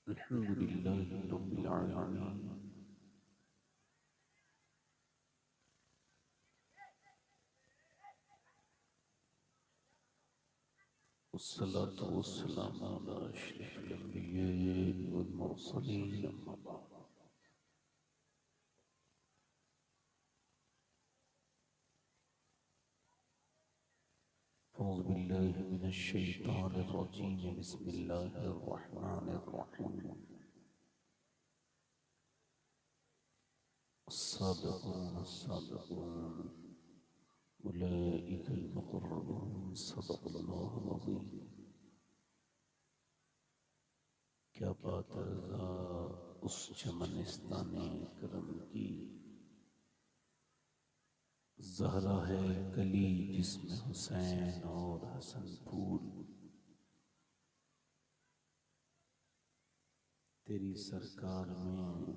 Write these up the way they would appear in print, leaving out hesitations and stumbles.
अल्हम्दुलिल्लाहि रब्बिल आलमीन वस्सलातु वस्सलामु अला अशरफिल अंबिया'i वल मुरसलीन अम्मा बाद। अऊज़ु बिल्लाहि मिनश शैतानिर रजीम बिस्मिल्लाहिर रहमानिर रहीम। अस्साबिक़ून अस्साबिक़ून उलाइकल मुक़र्रबून सदक़ल्लाहुल अज़ीम। क्या बात है रज़ा उस चमनिस्ताने करम की, ज़हरा है कली जिसमें हुसैन और हसन फूल। तेरी सरकार में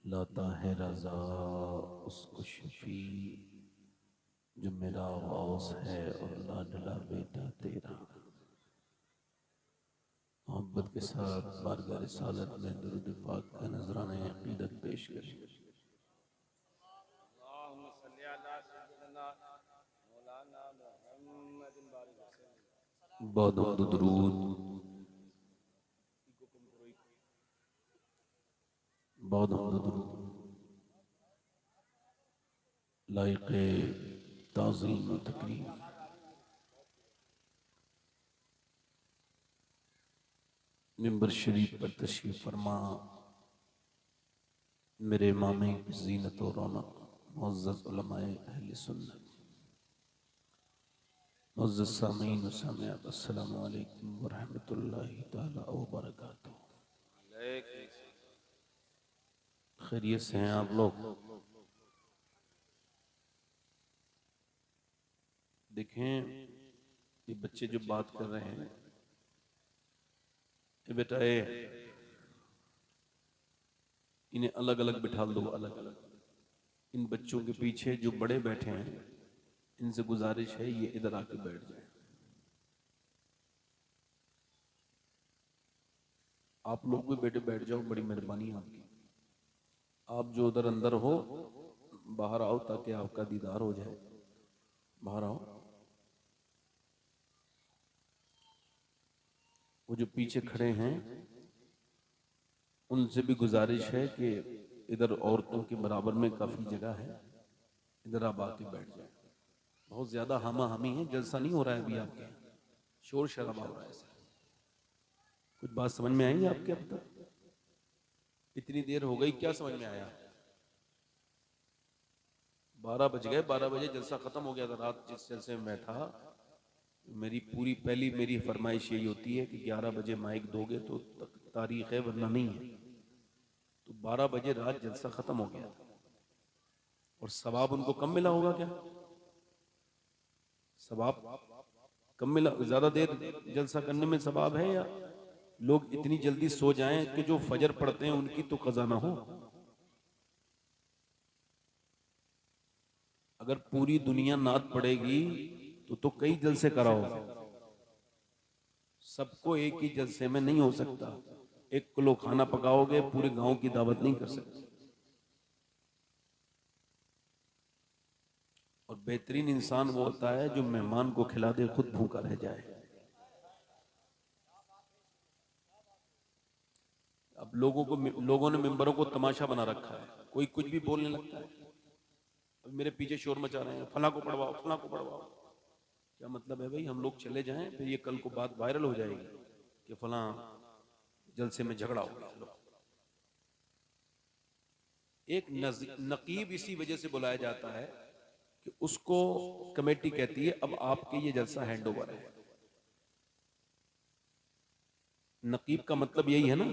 लाता है रज़ा उसको शफी, जो मेरा गौस है और लाडला बेटा तेरा। मोहब्बत के साथ बारगाह रिसालत में दुरूद पाक का नजराना अक़ीदत पेश करें। बहुत दुरूद, बहुत दुरूद लायक़े ताज़ीम व तकरीम। मिंबर शरीफ पर तशरीफ़ फरमा मेरे इमाम ज़ीनत व रौनक मुअज़्ज़ज़ उलमाए अहले सुन्नत, मुअज़्ज़ज़ सामीन व सामिआत, अस्सलामु अलैकुम व रहमतुल्लाहि तआला व बरकातुहू। खैरियत से हैं आप लोग? देखें ये बच्चे जो बात कर रहे हैं, ये बेटा इन्हें अलग अलग बिठा दो, अलग अलग। इन बच्चों के पीछे जो बड़े बैठे हैं, इनसे गुजारिश है ये इधर आके बैठ जाए। आप लोग भी बेटे बैठ जाओ, बड़ी मेहरबानी आपकी। आप जो उधर अंदर हो बाहर आओ ताकि आपका दीदार हो जाए। बाहर आओ। वो जो पीछे खड़े हैं उनसे भी गुजारिश है कि इधर औरतों के बराबर में काफी जगह है, इधर आप आके बैठ जाए। बहुत ज्यादा हामा हामी है, जलसा नहीं हो रहा है अभी आपके यहाँ, शोर शराबा हो रहा है। कुछ बात समझ में आई आपके? अब तक इतनी देर हो गई, क्या समझ में आया? 12 बज गए, 12 बजे जलसा खत्म हो गया था। रात जिस जलसे में बैठा, मेरी पूरी पहली मेरी फरमाइश यही होती है कि 11 बजे माइक दोगे तो तारीख है, वरना नहीं है। तो 12 बजे रात जलसा खत्म हो गया और सवाब उनको कम मिला होगा क्या? सवाब कम मिला? ज्यादा देर जलसा करने में सवाब है, या लोग इतनी जल्दी सो जाएं कि जो फजर पढ़ते हैं उनकी तो कज़ा ना हो? अगर पूरी दुनिया नात पढ़ेगी तो कई जलसे कराओ। सबको एक ही जलसे में नहीं हो सकता। 1 किलो खाना पकाओगे, पूरे गांव की दावत नहीं कर सकते। और बेहतरीन इंसान वो होता है जो मेहमान को खिला दे, खुद भूखा रह जाए। अब लोगों ने मिंबरों को तमाशा बना रखा है, कोई कुछ भी बोलने लगता है। अब मेरे पीछे शोर मचा रहे हैं, फला को पढ़वाओ, फला को पढ़वाओ। क्या मतलब है भाई? हम लोग चले जाएं फिर ये कल को बात वायरल हो जाएगी कि फला जलसे में झगड़ा हो गया। एक नकीब इसी वजह से बुलाया जाता है कि उसको कमेटी कहती है अब आपके ये जलसा हैंड ओवर है। नकीब का मतलब यही है ना?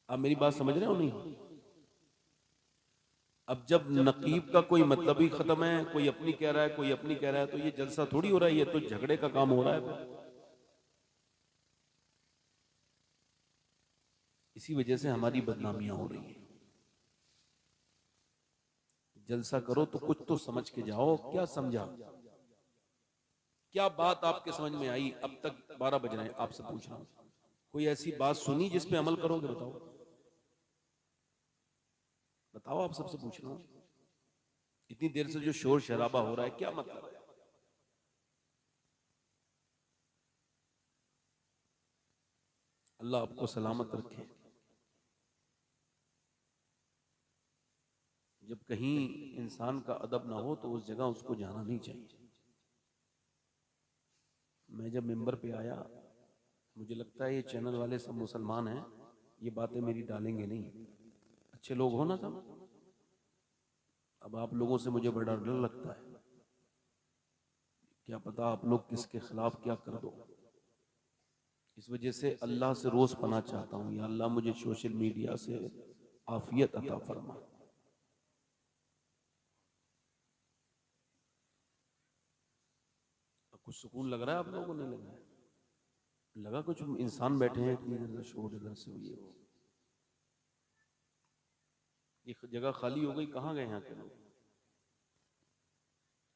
आप मेरी बात समझ रहे हो नहीं? अब जब नकीब का कोई मतलब ही खत्म है, कोई अपनी कह रहा है, कोई अपनी कह रहा है, तो ये जलसा थोड़ी हो रहा है, ये तो झगड़े का काम हो रहा है। इसी वजह से हमारी बदनामियां हो रही हैं। जलसा करो तो कुछ तो समझ के जाओ। क्या समझा? क्या बात आपके समझ में आई? अब तक 12 बज रहे हैं, आपसे पूछ रहा हूं। कोई ऐसी बात सुनी जिस पे अमल करोगे? बताओ बताओ, आप सबसे पूछ रहा हूं। इतनी देर से जो शोर शराबा हो रहा है, क्या मतलब है? अल्लाह आपको सलामत रखे। जब कहीं इंसान का अदब ना हो तो उस जगह उसको जाना नहीं चाहिए। मैं जब मिंबर पे आया, मुझे लगता है ये चैनल वाले सब मुसलमान हैं, ये बातें मेरी डालेंगे नहीं। अच्छे लोग हो ना सब। अब आप लोगों से मुझे बड़ा डर लगता है, क्या पता आप लोग किसके खिलाफ क्या कर दो। इस वजह से अल्लाह से रोज पनाह चाहता हूं, या अल्लाह मुझे सोशल मीडिया से आफियत अता फरमा। कुछ सुकून लग रहा है आप लोगों को? नहीं लग रहा है? लगा कुछ इंसान बैठे हैं, इधर से शोर, इधर से हुई हो। ये जगह खाली हो गई, कहाँ गए यहाँ के लोग?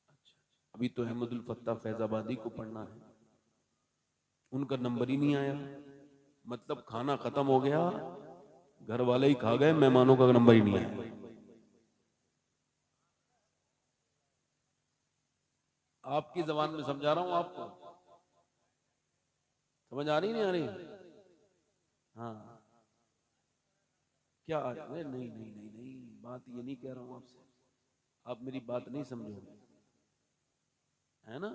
अच्छा, अभी तो अहमदुल फत्ता फैजाबादी को पढ़ना है, उनका नंबर ही नहीं आया। मतलब खाना खत्म हो गया, घर वाले ही खा गए, मेहमानों का नंबर ही नहीं आया। आपकी जबान में समझा रहा हूं आपको, समझ आ रही नहीं आ रही? हाँ, क्या अरे नहीं नहीं नहीं नहीं, बात ये नहीं कह रहा हूं आपसे, आप मेरी बात नहीं समझोगे, है ना?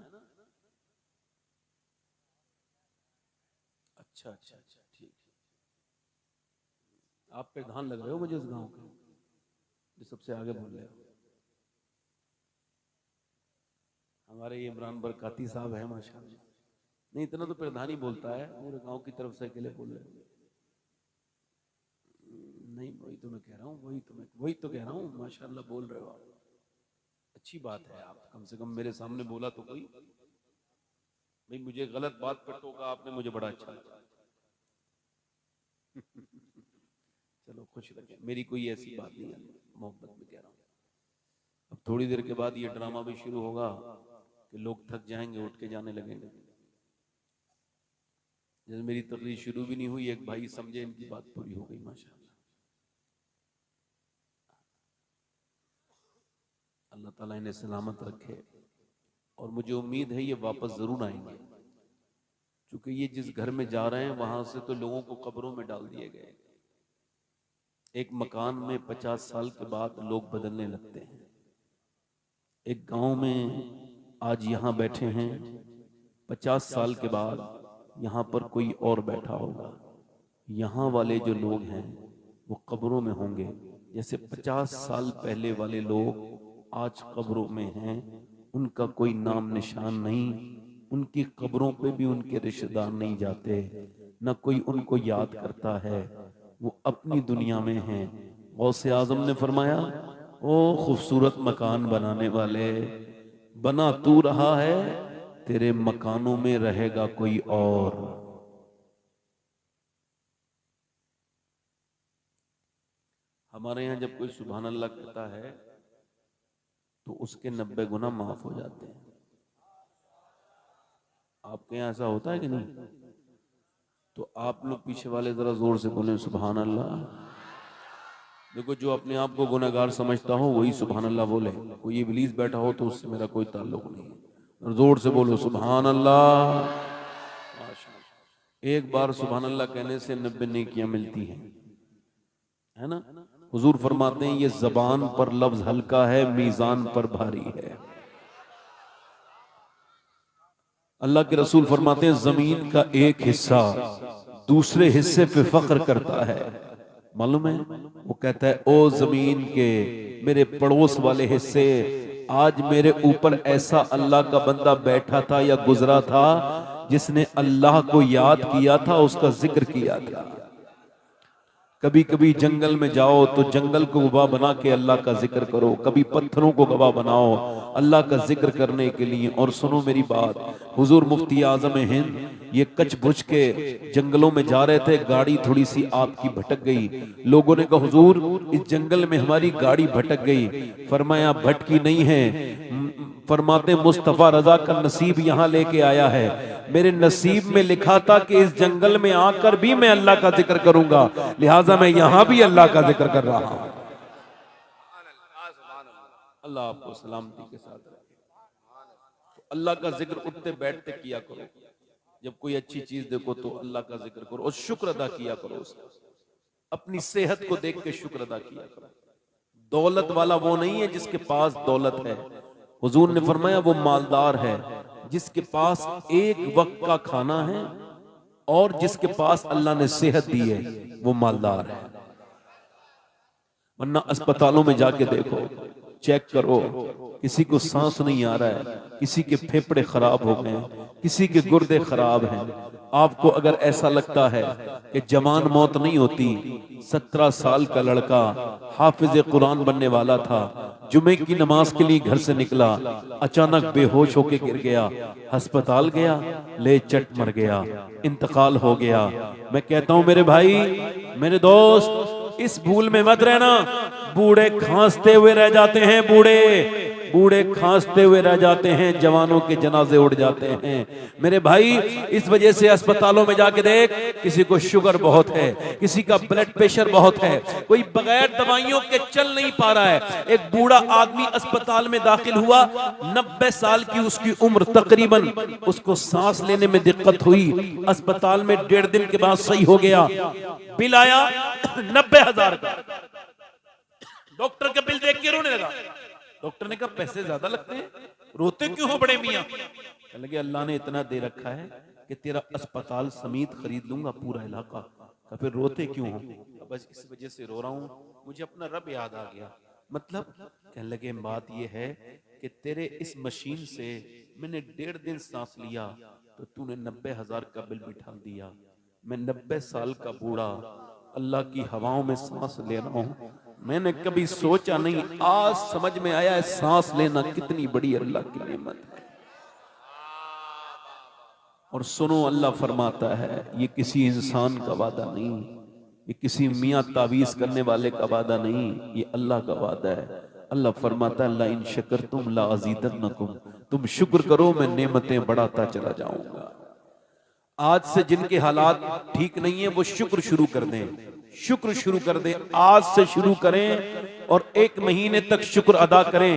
अच्छा अच्छा अच्छा, ठीक। आप प्रधान लग रहे हो मुझे इस गांव के, जो सबसे आगे बोल रहे हो। हमारे ये इमरान बरकाती साहब है माशाल्लाह। नहीं, इतना तो प्रधान ही बोलता है, पूरे गांव की तरफ से अकेले बोल रहे हो। नहीं, वही तो मैं कह रहा हूँ, वही तो कह रहा हूँ, माशाल्लाह बोल रहे हो आप, अच्छी बात है। आप कम से कम मेरे सामने बोला तो कोई, भाई मुझे गलत बात पर टोका आपने, मुझे बड़ा अच्छा लगा। चलो खुश रखें, मेरी कोई ऐसी बात नहीं है, मोहब्बत में कह रहा हूँ। अब थोड़ी देर के बाद ये ड्रामा भी शुरू होगा कि लोग थक जाएंगे, उठ के जाने लगेंगे। जैसे मेरी तकरीर शुरू भी नहीं हुई, एक भाई समझे इनकी बात पूरी हो गई माशाल्लाह। अल्लाह ताला इन्हें सलामत रखे, और मुझे उम्मीद है ये वापस जरूर आएंगे, क्योंकि ये जिस घर में जा रहे हैं वहां से तो लोगों को कब्रों में डाल दिए गए। एक मकान में 50 साल के बाद लोग बदलने लगते हैं। एक गांव में आज यहाँ बैठे हैं, 50 साल के बाद यहाँ पर कोई और बैठा होगा। यहाँ वाले जो लोग हैं वो कब्रों में होंगे, जैसे 50 साल पहले वाले लोग आज कब्रों में हैं, उनका कोई नाम निशान नहीं, उनकी कब्रों पे भी उनके रिश्तेदार नहीं जाते, न कोई उनको याद करता है, वो अपनी दुनिया में हैं। गौसे आजम ने फरमाया, ओ खूबसूरत मकान बनाने वाले, बना तू रहा है, तेरे मकानों में रहेगा कोई और। हमारे यहाँ जब कोई सुभान अल्लाह कहता है तो उसके 90 गुना माफ हो जाते हैं। आपके यहाँ ऐसा होता है कि नहीं? तो आप लोग पीछे वाले जरा जोर से बोले सुभान अल्लाह। देखो, जो अपने आप को गुनहगार समझता हो वही सुभान अल्लाह बोले, कोई इब्लीस बैठा हो तो उससे मेरा कोई ताल्लुक नहीं है। जोर से बोलो सुभान अल्लाह। एक बार सुभान अल्लाह कहने से 90 नेकियां मिलती हैं, है ना? हुजूर फरमाते हैं, ये जबान पर लफ्ज हल्का है, मीजान पर भारी है। अल्लाह के रसूल फरमाते हैं, जमीन का एक हिस्सा दूसरे हिस्से पे फख्र करता है। मालूम है? वो कहता है, ओ जमीन के मेरे पड़ोस वाले हिस्से, आज मेरे ऊपर ऐसा अल्लाह का बंदा बैठा था या गुजरा था जिसने अल्लाह को याद किया था, उसका जिक्र किया था। कभी कभी जंगल में जाओ तो जंगल को गवाह बना के अल्लाह का जिक्र करो, कभी पत्थरों को गवाह बनाओ अल्लाह का जिक्र करने के लिए। और सुनो मेरी बात, हुजूर मुफ्ती आजम हिंद ये कच्छ भुज के जंगलों में जा रहे थे, गाड़ी थोड़ी सी आपकी भटक गई। लोगों ने कहा, हुजूर इस जंगल में हमारी गाड़ी भटक गई। फरमाया, भटकी नहीं है, फरमाते मुस्तफ़ा रजा का नसीब यहाँ लेके आया है, मेरे नसीब में लिखा था कि इस जंगल में आकर भी मैं अल्लाह का जिक्र करूंगा, लिहाजा मैं यहाँ भी अल्लाह का जिक्र कर रहा हूँ। अल्लाह आपको सलामती के साथ रखे। तो अल्लाह का जिक्र उठते बैठते किया करो, जब कोई अच्छी चीज देखो तो अल्लाह का जिक्र करो और शुक्र अदा किया करो उसका। अपनी सेहत को देख के शुक्र अदा किया करो। दौलत वाला वो नहीं है जिसके पास दौलत है, हुजूर ने फरमाया वो मालदार है जिसके पास एक वक्त का खाना है और जिसके पास अल्लाह ने सेहत दी है वो मालदार है। वरना अस्पतालों में जाके देखो, चेक करो, किसी को सांस नहीं आ रहा है, किसी के फेफड़े खराब हो गए, किसी के गुर्दे खराब हैं। आपको अगर ऐसा लगता है कि जवान मौत नहीं होती, 17 साल का लड़का हाफिज कुरान बनने वाला था, जुमे की नमाज के लिए घर से निकला, अचानक बेहोश होके गिर गया, अस्पताल गया, ले चट मर गया, इंतकाल हो गया। मैं कहता हूं मेरे भाई, मेरे दोस्त, इस भूल में मत रहना। बूढ़े खांसते हुए रह जाते हैं, बूढ़े खांसते हुए रह जाते हैं, जवानों के जनाजे उड़ जाते हैं। मेरे भाई, इस वजह से अस्पतालों में जाके देख, किसी को शुगर बहुत है, किसी का ब्लड प्रेशर बहुत है, कोई बगैर दवाइयों के चल नहीं पा रहा है। एक बूढ़ा आदमी अस्पताल में दाखिल हुआ, 90 साल की उसकी उम्र तकरीबन, उसको सांस लेने में दिक्कत हुई, अस्पताल में 1.5 दिन के बाद सही हो गया। बिल आया 90,000 का। डॉक्टर का बिल देख के रोने लगा। डॉक्टर ने कहा पैसे ज्यादा लगते हैं, रोते क्यों हो बड़े मियां? कहने लगे अल्लाह ने इतना दे रखा है कि तेरा अस्पताल समेत खरीद लूंगा पूरा इलाका, तो फिर रोते क्यों हो? बस इस वजह से रो रहा हूं, मुझे अपना रब याद आ गया। मतलब कहने लगे बात यह है कि तेरे इस मशीन से मैंने 1.5 दिन सांस लिया तो तूने 90,000 का बिल बिठा दिया। मैं 90 साल का बूढ़ा अल्लाह की हवाओं में सांस ले रहा हूं, मैंने कभी सोचा नहीं, आज समझ में आया है सांस लेना कितनी बड़ी अल्लाह की नेमत है। और सुनो, अल्लाह फरमाता है ये किसी इंसान का वादा नहीं, ये किसी मियां तावीज करने वाले का वादा नहीं, ये अल्लाह का वादा है। अल्लाह फरमाता है ला इन शकरतुम ला अज़ीदन्नकुम, तुम शुक्र करो मैं नेमतें बढ़ाता चला जाऊंगा। आज से जिनके हालात ठीक नहीं है वो शुक्र शुरू कर दें, शुक्र शुरू कर दें, आज से शुरू करें और 1 महीने तक शुक्र अदा करें।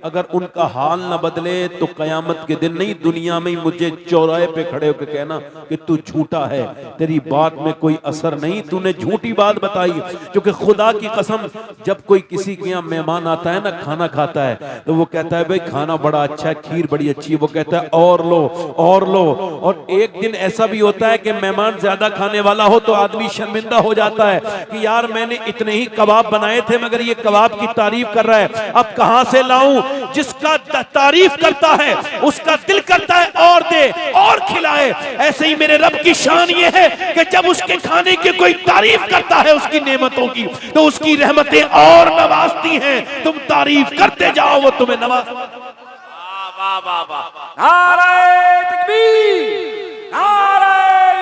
अगर उनका हाल ना बदले तो कयामत के दिन नहीं, दुनिया में ही मुझे चौराहे पे खड़े होकर कहना कि तू झूठा है, तेरी बात में कोई असर नहीं, तूने झूठी बात बताई। क्योंकि खुदा की कसम, जब कोई किसी के यहाँ मेहमान आता है ना, खाना खाता है, तो वो कहता है भाई खाना बड़ा अच्छा है, खीर बड़ी अच्छी है, वो कहता है और लो और लो। और एक दिन ऐसा भी होता है कि मेहमान ज्यादा खाने वाला हो तो आदमी शर्मिंदा हो जाता है कि यार मैंने इतने ही कबाब बनाए थे मगर ये कबाब की तारीफ कर रहा है, अब कहां से लाऊं? जिसका तारीफ करता है उसका दिल करता है और दे और खिलाए। ऐसे ही मेरे रब की शान ये है कि जब उसके खाने की कोई तारीफ करता है उसकी नेमतों की, तो उसकी रहमतें और नवाजती हैं। तुम तारीफ करते जाओ, वो तुम्हें नवाज। वाह वाह वाह, नारे तकबीर, नारे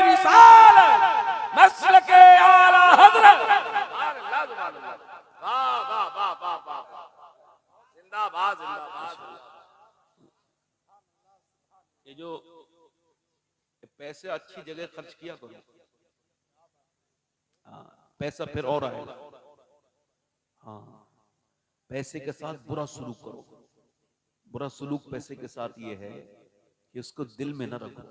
रिसालत, मसलके आला हज़रत, वाह वाह वाह वाह वाह, जिंदाबाद जिंदाबाद। ये जो पैसे अच्छी जगह खर्च किया करो, पैसा फिर और आएगा। हाँ, पैसे के साथ बुरा सलूक करो। बुरा सलूक पैसे के साथ ये है कि उसको दिल में न रखो।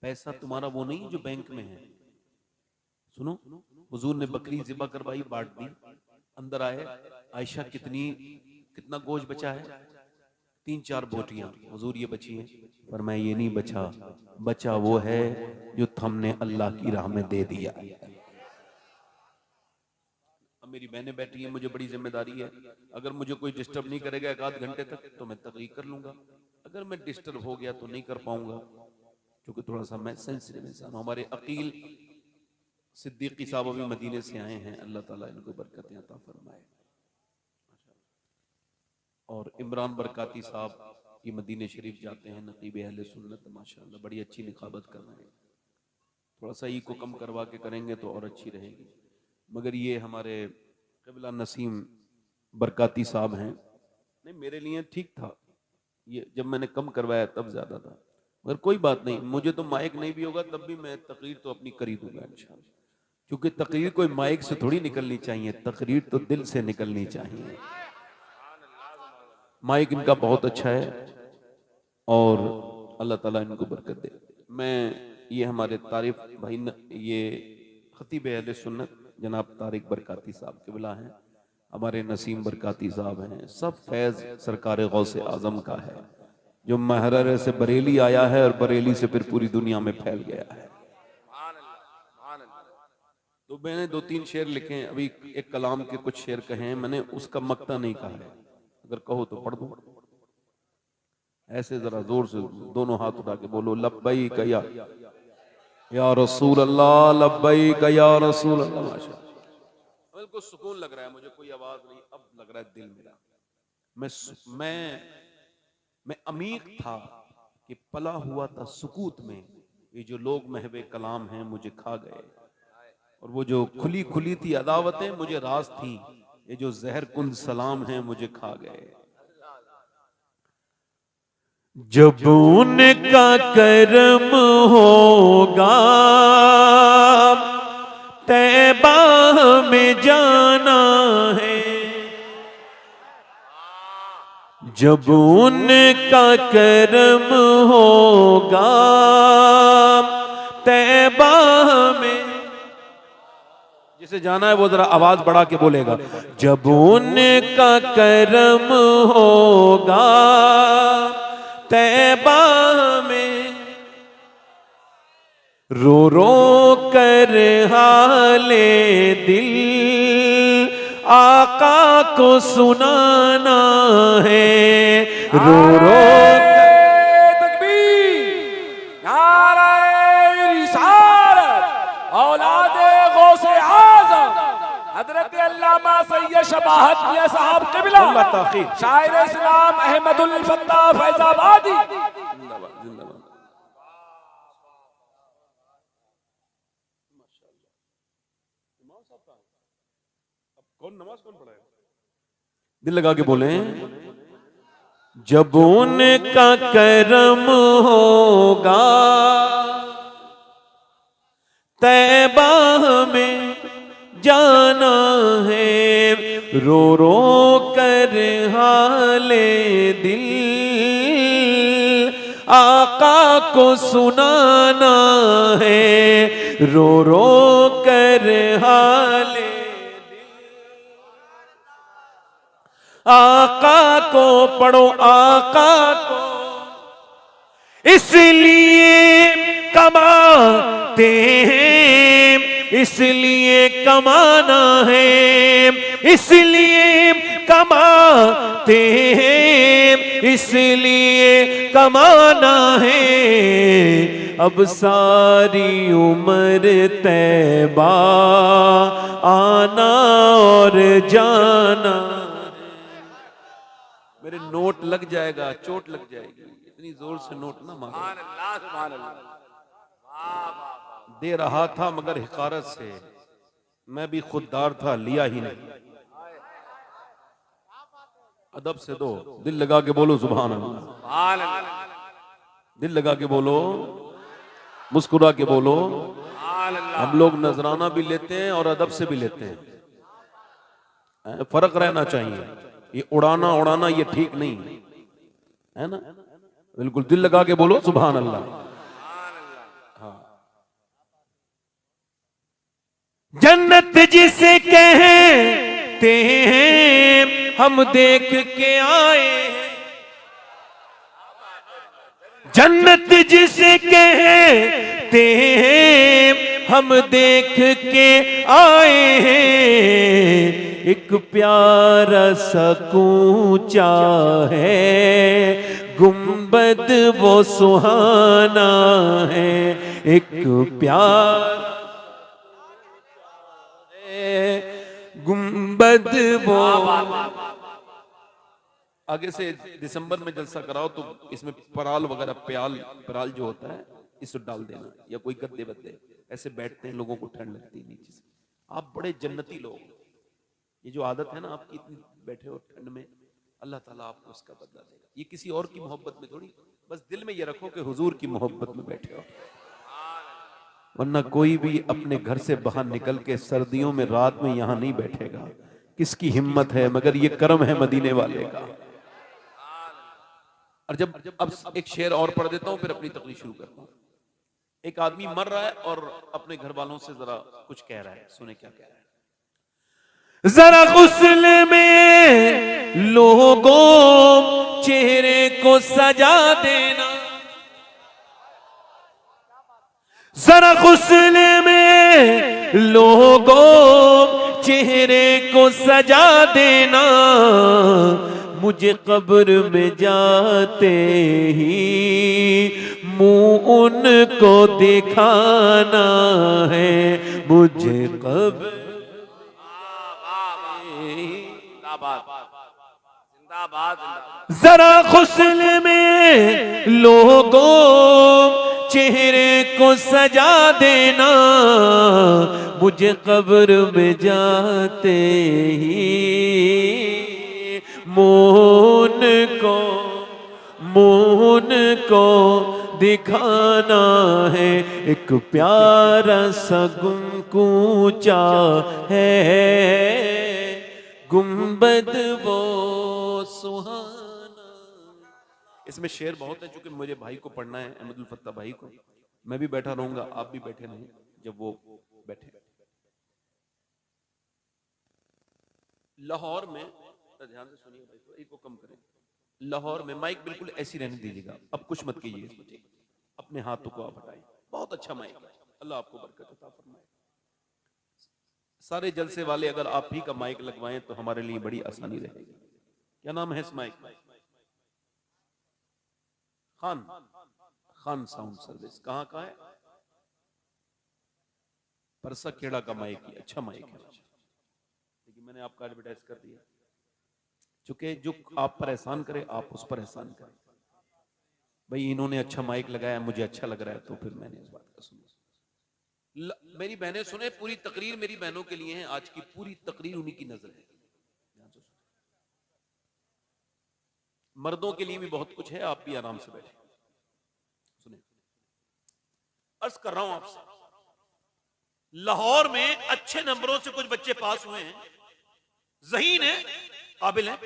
पैसा तुम्हारा वो नहीं जो बैंक में है। सुनो, हुजूर ने बकरी ज़िबा करवाई, बांट दी, अंदर आए, आयशा कितना गोश्त बचा है? 3-4 बोटियां। हुजूर ये बची है? फरमाया ये नहीं बचा, बचा वो है जो हमने अल्लाह की राह में दे दिया। अब मेरी बहनें बैठी हैं, मुझे बड़ी जिम्मेदारी है, अगर मुझे कोई डिस्टर्ब नहीं करेगा 1 आध घंटे तक तो मैं तकरीर कर लूंगा, अगर मैं डिस्टर्ब हो गया तो नहीं कर पाऊंगा, क्योंकि थोड़ा सा मैं सेंसिटिव इंसान हूं। हमारे अकील सिद्दीकी साहब अभी मदीने से आए हैं, अल्लाह ताला इनको बरकतें अता फरमाए। और इमरान बरकाती साहब ये मदीने शरीफ जाते हैं, नकीब अहले सुन्नत, माशाअल्लाह बड़ी अच्छी निखाबत कर रहे हैं। थोड़ा सा ई को कम करवा के करेंगे तो और अच्छी रहेगी। मगर ये हमारे क़िबला नसीम बरकाती साहब हैं, नहीं मेरे लिए ठीक था, ये जब मैंने कम करवाया तब ज्यादा था, मगर कोई बात नहीं, मुझे तो माइक नहीं भी होगा तब भी मैं तकरीर तो अपनी कर ही दूंगा इंशाल्लाह, क्योंकि तकरीर कोई माइक से थोड़ी निकलनी चाहिए, तकरीर तो दिल से निकलनी चाहिए। माइक इनका बहुत अच्छा है और अल्लाह ताला इनको बरकत दे। मैं ये हमारे तारीफ भाई ये खतीब अहले सुन्नत जनाब तारिक बरकाती साहब किबला हैं, हमारे नसीम बरकाती साहब हैं, सब फैज सरकार गौसे आजम का है, जो महरर से बरेली आया है और बरेली से फिर पूरी दुनिया में फैल गया है। तो मैंने 2-3 शेर लिखे हैं, अभी एक कलाम के कुछ शेर कहे हैं, मैंने उसका मक्ता नहीं कहा है, अगर कहो तो पढ़ दो। ऐसे जरा जोर से दोनों हाथ उठा के बोलो लब्बैक या रसूल अल्लाह, लब्बैक या रसूल अल्लाह। माशा बिल्कुल सुकून लग रहा है मुझे, कोई आवाज नहीं, अब लग रहा है दिल मेरा। मैं अमीर था कि पला हुआ था सुकूत में, ये जो लोग महवे कलाम हैं मुझे खा गए, और वो जो खुली खुली थी अदावतें मुझे राज थी, ये जो जहर कुंद सलाम हैं मुझे खा गए। जब उनका करम होगा तैबा में जाना है, जब उनका करम होगा तैबा में, जिसे जाना है वो जरा आवाज बढ़ा के बोलेगा, जब उनका करम होगा तैबा में, रो रो कर हाले दिल आका को सुनाना है, रो रो तकबीर, नारे रिसालत, औलादे गौसे आज़म हजरत अल्लामा सैयद शबाहत मियां साहब क़िबला, शायर इस्लाम अहमदुल फत्ताह फैजाबादी जिंदाबाद जिंदाबाद। कौन नमाज कौन पढ़ाएगा? दिल लगा के बोले, जब उनका करम होगा तैबा में जाना है, रो रो कर हाले दिल आका को सुनाना है, रो रो कर हाले आका को, पढ़ो आका को, इसलिए कमाते हैं, इसलिए कमाना है, इसलिए कमाते हैं, इसलिए कमाना है, अब सारी उम्र तैबा आना और जाना। मेरे नोट लग जाएगा, चोट लग जाएगी, इतनी जोर से नोट ना मारो। दे रहा था मगर हिकारत से, मैं भी खुददार था, लिया ही नहीं। अदब से दो, दिल लगा के बोलो सुभान अल्लाह, दिल लगा के बोलो, मुस्कुरा के बोलो। हम लोग नजराना भी लेते हैं और अदब से भी लेते हैं, फर्क रहना चाहिए, ये उड़ाना उड़ाना ये ठीक नहीं है ना, बिल्कुल दिल लगा के बोलो सुभान अल्लाह। हाँ, जन्नत जिसे कहते हैं हम देख के आए हैं, जन्नत जिसे कहते हैं हम देख के आए हैं, एक प्यारा सा कूंचा है गुंबद वो सुहाना है, एक प्यारा गुंबद वो। आगे से दिसंबर में जलसा कराओ तो इसमें पराल वगैरह, पराल जो होता है इसको डाल देना, या कोई गद्दे बद्दे, ऐसे बैठते हैं लोगों को ठंड लगती है नीचे से। आप बड़े जन्नती लोग, ये जो आदत है ना आपकी, इतनी बैठे हो ठंड में, अल्लाह ताला आपको इसका बदला देगा। ये किसी और की मोहब्बत में थोड़ी, बस दिल में ये रखो कि हुजूर की मोहब्बत में बैठे हो। वरना कोई भी अपने घर से बाहर निकल के सर्दियों में रात में यहाँ नहीं बैठेगा। किसकी हिम्मत है, मगर ये करम है मदीने वाले का। और जब अब एक शेर और पढ़ देता हूँ, फिर अपनी तकरीर शुरू करता हूँ। एक आदमी मर रहा है और अपने घर वालों से जरा कुछ कह रहा है, सुने क्या कह रहा है। जरा गुस्ल में लोगों चेहरे को सजा देना, जरा गुस्ल में लोगों चेहरे को सजा देना, मुझे कब्र में जाते ही मुंह उनको दिखाना है, मुझे कब्र जिंदाबाद। जरा गुस्ल में लोगों चेहरे को सजा देना, मुझे कब्र में जाते ही मोहन को दिखाना है, एक प्यारा सा गुमकूचा है, गुंबद वो सुहाना। इसमें शेर बहुत है, चूंकि मुझे भाई को पढ़ना है, अहमदुल फत्ता भाई को। मैं भी बैठा रहूंगा, आप भी बैठे रहें जब वो बैठे। लाहौर में, ध्यान से सुनिए भाई, तो एक को कम करें। लाहौर में माइक बिल्कुल ऐसी रहने दीजिएगा, अब कुछ मत कीजिए इसमें, ठीक? अपने हाथों को आप हटाएं। बहुत अच्छा माइक है, अल्लाह आपको बरकत अता फरमाए। सारे जलसे वाले अगर आप ही का माइक लगवाएं तो हमारे लिए बड़ी आसानी रहेगी। क्या नाम है इस माइक? Khan sound service. कहाँ का है? परसा खेड़ा का माइक है, अच्छा माइक है। लेकिन मैंने आपका एडवर्टाइज कर दिया, चूंकि जो आप पर एहसान करे आप उस पर एहसान करें। भाई इन्होंने अच्छा माइक लगाया, मुझे अच्छा लग रहा है, तो फिर मैंने इस बात का सुना। मेरी बहनें सुने, पूरी तकरीर मेरी बहनों के लिए है। आज की पूरी तकरीर उन्हीं की नजर है। मर्दों के लिए भी बहुत कुछ है, आप भी आराम से बैठे सुने। अर्ज कर रहा हूं आपसे, लाहौर में अच्छे नंबरों से कुछ बच्चे पास हुए हैं, ज़हीन है, काबिल है।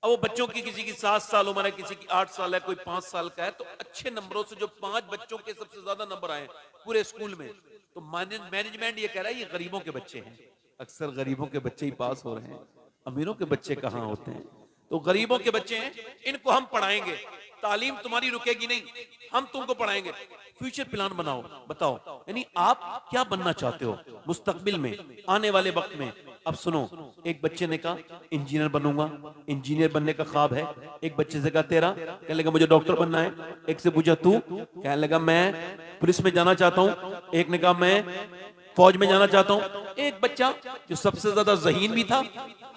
अब वो बच्चों की किसी की 7 साल उम्र है, किसी की 8 साल है, कोई 5 साल का है, तो अच्छे नंबरों से जो 5 बच्चों के सबसे ज्यादा नंबर आए पूरे स्कूल में, तो मैनेजमेंट ये कह रहा है ये गरीबों के बच्चे हैं। अक्सर गरीबों के बच्चे ही पास हो रहे हैं, अमीरों के बच्चे कहां होते हैं। तो गरीबों के बच्चे हैं, इनको हम पढ़ाएंगे, तालीम तुम्हारी रुकेगी नहीं, हम तुमको पढ़ाएंगे। फ्यूचर प्लान बनाओ, बताओ यानी आप क्या बनना चाहते हो मुस्तकबिल में, आने वाले वक्त में। अब सुनो, एक बच्चे ने कहा इंजीनियर बनूंगा, इंजीनियर बनने का ख्वाब है। एक बच्चे से कहा तेरा, कहने लगा मुझे डॉक्टर बनना है। एक से पूछा तू, कहने लगा मैं पुलिस में जाना चाहता हूँ। एक ने कहा मैं फौज में जाना चाहता हूँ। एक बच्चा जो सबसे ज्यादा ज़हीन भी था,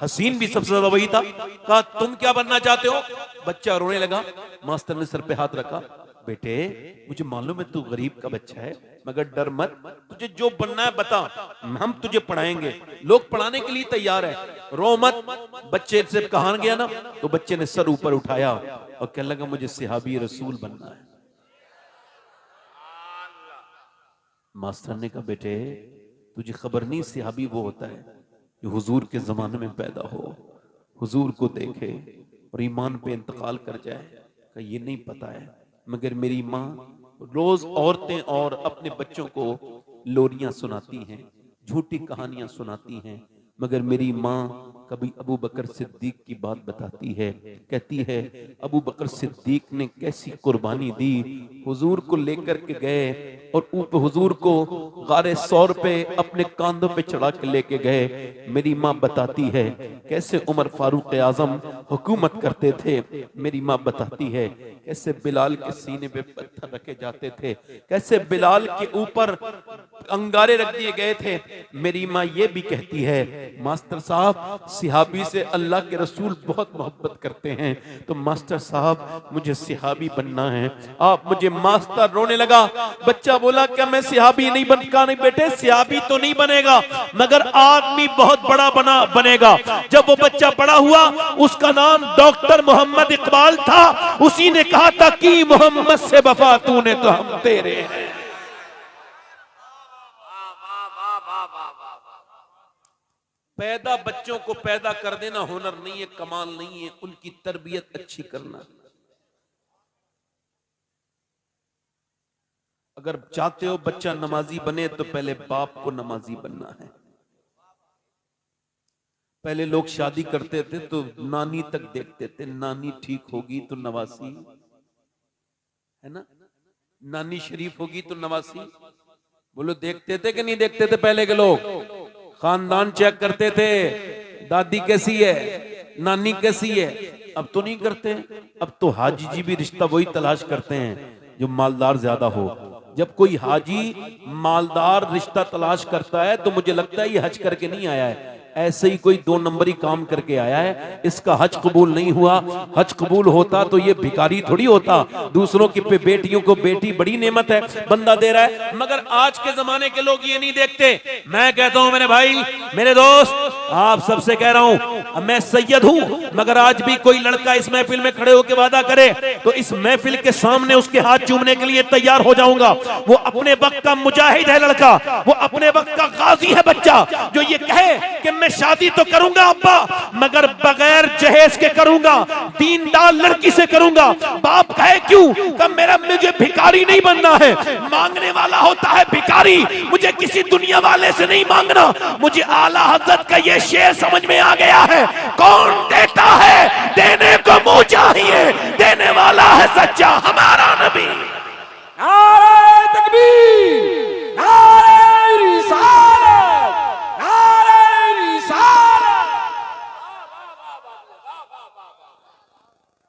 हसीन भी सबसे ज्यादा वही था, कहा तुम क्या बनना चाहते हो? बच्चा रोने लगा। मास्टर ने सर पे हाथ रखा, बेटे मुझे मालूम है तू गरीब का बच्चा है, मगर डर मत, तुझे जो बनना है बता, हम तुझे पढ़ाएंगे। लोग पढ़ाने के लिए तैयार है, रो मत। बच्चे से कहा गया ना, तो बच्चे ने सर ऊपर उठाया और कहने लगा मुझे सिहाबी रसूल बनना है। मास्टर ने कहा बेटे तुझे खबर नहीं, सिहाबी वो होता है जो हुजूर के जमाने में पैदा हो, हुजूर को देखे और ईमान पे इंतकाल कर जाए। का ये नहीं पता है, मगर मेरी माँ रोज औरतें और अपने बच्चों को लोरियां सुनाती हैं, झूठी कहानियां सुनाती हैं, मगर मेरी माँ कभी अबू बकर सिद्दीक की बात बताती है। कहती है अबू बकर सिद्दीक ने कैसी कुर्बानी दी, हुजूर को लेकर के गए और हुजूर को गारे सौर पे अपने कांधों पे चढ़ा के लेके गए। मेरी माँ बताती है कैसे उमर फारूक आजम हुकूमत करते थे। मेरी माँ बताती है कैसे बिलाल के सीने पे पत्थर रखे जाते थे, कैसे बिलाल के ऊपर अंगारे रख दिए गए थे। मेरी माँ ये भी कहती है, मास्टर साहब सिहाबी से अल्लाह के रसूल बहुत मोहब्बत करते हैं, तो मास्टर साहब मुझे सिहाबी बनना है, आप मुझे मास्टर। रोने लगा। बच्चा बोला क्या मैं सिहाबी नहीं बनका? नहीं बेटे, सिहाबी तो नहीं बनेगा मगर आदमी बहुत बड़ा बनेगा। जब वो बच्चा बड़ा हुआ, उसका नाम डॉक्टर मोहम्मद इकबाल था। उसी ने कहा था कि मोहम्मद से वफा तूने तो हम तेरे हैं। पैदा बच्चों को पैदा कर देना हुनर नहीं है, कमाल नहीं है, उनकी तरबियत अच्छी करना। अगर चाहते हो बच्चा नमाजी बने तो पहले बाप को नमाजी बनना है। पहले लोग शादी करते थे तो नानी तक देखते थे, नानी ठीक होगी तो नवासी, है ना, नानी शरीफ होगी तो नवासी। बोलो देखते थे कि नहीं देखते थे? पहले के लोग खानदान चेक करते थे, दादी कैसी है, नानी कैसी है। अब तो नहीं करते। अब तो हाजी जी भी रिश्ता वही तलाश करते हैं जो मालदार ज्यादा हो। जब कोई हाजी मालदार रिश्ता तलाश करता है तो मुझे लगता है ये हज करके नहीं आया है, ऐसे ही कोई 2 नंबरी काम करके आया है। इसका हज कबूल नहीं हुआ। हज कबूल होता तो ये भिखारी थोड़ी होता। दूसरों की बेटियों को बेटी बड़ी नेमत है, बंदा दे रहा है। मगर आज के जमाने के लोग ये नहीं देखते। मैं कहता हूं मेरे भाई, मेरे दोस्त, आप सबसे कह रहा हूं, मैं सैयद हूं, मगर आज भी कोई लड़का इस महफिल में खड़े होकर वादा करे तो इस महफिल के सामने उसके हाथ चूमने के लिए तैयार हो जाऊंगा। वो अपने वक्त का मुजाहिद है लड़का, वो अपने वक्त का गाजी है बच्चा, जो ये कहे कि मैं शादी तो करूंगा अब्बा, मगर बगैर जहेज के करूंगा, दीनदार लड़की से करूंगा। बाप कहे क्यों? कब मेरा मुझे भिखारी नहीं बनना है। मांगने वाला होता है भिखारी, मुझे किसी दुनिया वाले से नहीं मांगना। मुझे आला हजरत का ये शेर समझ में आ गया है, कौन देता है देने को मुंह चाहिए, देने वाला है सच्चा हमारा नबी। नारे तकबीर, नारे रिसालत, नारे रिसालत।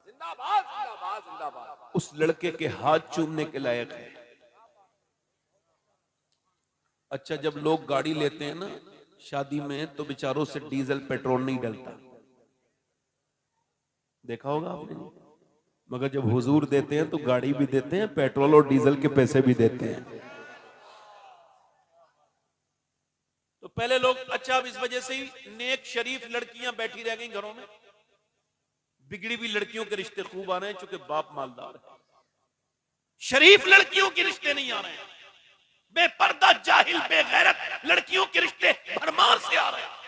जिंदाबाद जिंदाबाद जिंदाबाद। उस लड़के के हाथ चूमने के लायक है। अच्छा, जब लोग गाड़ी लेते हैं ना शादी में तो बेचारों से डीजल पेट्रोल नहीं डलता, देखा होगा आपने। मगर जब हुजूर देते हैं तो गाड़ी भी देते हैं, पेट्रोल और डीजल के पैसे भी देते हैं। तो पहले लोग, अच्छा अब इस वजह से ही नेक शरीफ लड़कियां बैठी रह गई घरों में, बिगड़ी हुई लड़कियों के रिश्ते खूब आ रहे हैं चूंकि बाप मालदार है। शरीफ लड़कियों के रिश्ते नहीं आ रहे हैं, बेपर्दा जाहिल बेगैरत लड़कियों के रिश्ते भरमार से आ रहे हैं।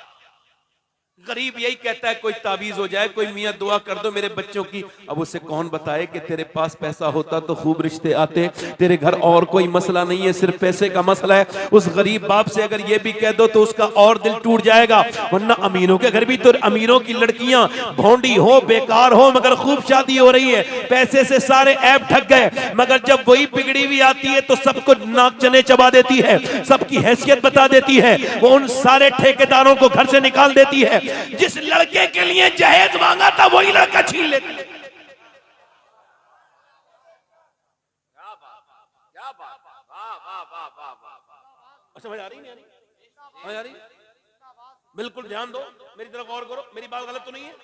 गरीब यही कहता है कोई ताबीज हो जाए, कोई मियां दुआ कर दो मेरे बच्चों की। अब उसे कौन बताए कि तेरे पास पैसा होता तो खूब रिश्ते आते, तेरे घर और कोई मसला नहीं है, सिर्फ पैसे का मसला है। उस गरीब बाप से अगर ये भी कह दो तो उसका और दिल टूट जाएगा। वरना अमीरों के घर भी तो अमीरों की लड़कियां भोंडी हो, बेकार हो, मगर खूब शादी हो रही है, पैसे से सारे ऐप ठग गए। मगर जब वही बिगड़ी हुई आती है तो सबको नाक चने चबा देती है, सबकी हैसियत बता देती है, वो उन सारे ठेकेदारों को घर से निकाल देती है। जिस लड़के के लिए जहेज मांगा था वही लड़का छीन लेती है। समझ आ रही नहीं? समझ आ रही? बिल्कुल ध्यान दो, मेरी तरफ गौर करो, मेरी बात गलत तो नहीं है।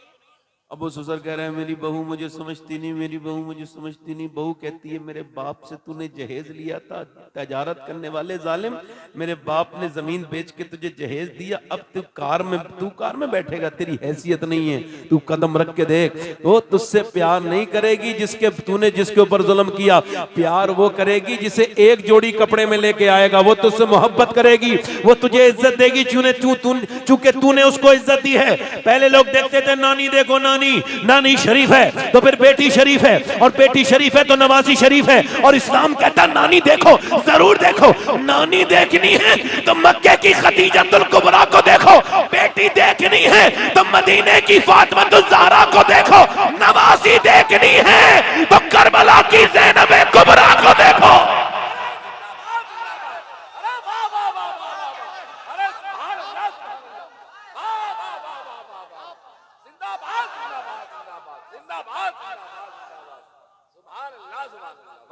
अब वो ससुर कह रहे हैं मेरी बहू मुझे समझती नहीं, मेरी बहू मुझे समझती नहीं। बहू कहती है मेरे बाप से तूने जहेज लिया था, तजारत करने वाले जालिम, मेरे बाप ने जमीन बेच के तुझे जहेज दिया, अब तू कार में बैठेगा, तेरी हैसियत नहीं है, तू कदम रख के देख। वो तुझसे प्यार नहीं करेगी तूने जिसके ऊपर जुल्म किया, प्यार वो करेगी जिसे एक जोड़ी कपड़े में लेके आएगा, वो तुझसे मोहब्बत करेगी, वो तुझे इज्जत देगी चूंकि तूने उसको इज्जत दी है। पहले लोग देखते थे नानी देखो, नानी शरीफ है तो फिर बेटी शरीफ है, और बेटी शरीफ है तो नवाजी शरीफ है। और इस्लाम कहता नानी देखो, जरूर देखो। नानी देखनी है तो मक्के की खदीजतुल कुबरा को देखो, बेटी देखनी है तो मदीने की फातिमा ज़हरा को देखो, नवाजी देखनी है तो करबला की ज़ैनब कुबरा को देखो।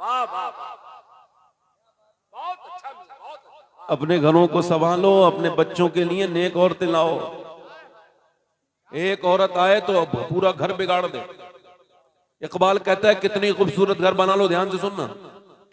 वाह वाह वाह, बहुत अच्छा, बहुत अच्छा। अपने घरों को संभालो, अपने बच्चों के लिए नेक औरतें लाओ। एक औरत आए तो अब पूरा घर बिगाड़ दे। इकबाल कहता है कितनी खूबसूरत घर बना लो, ध्यान से सुनना,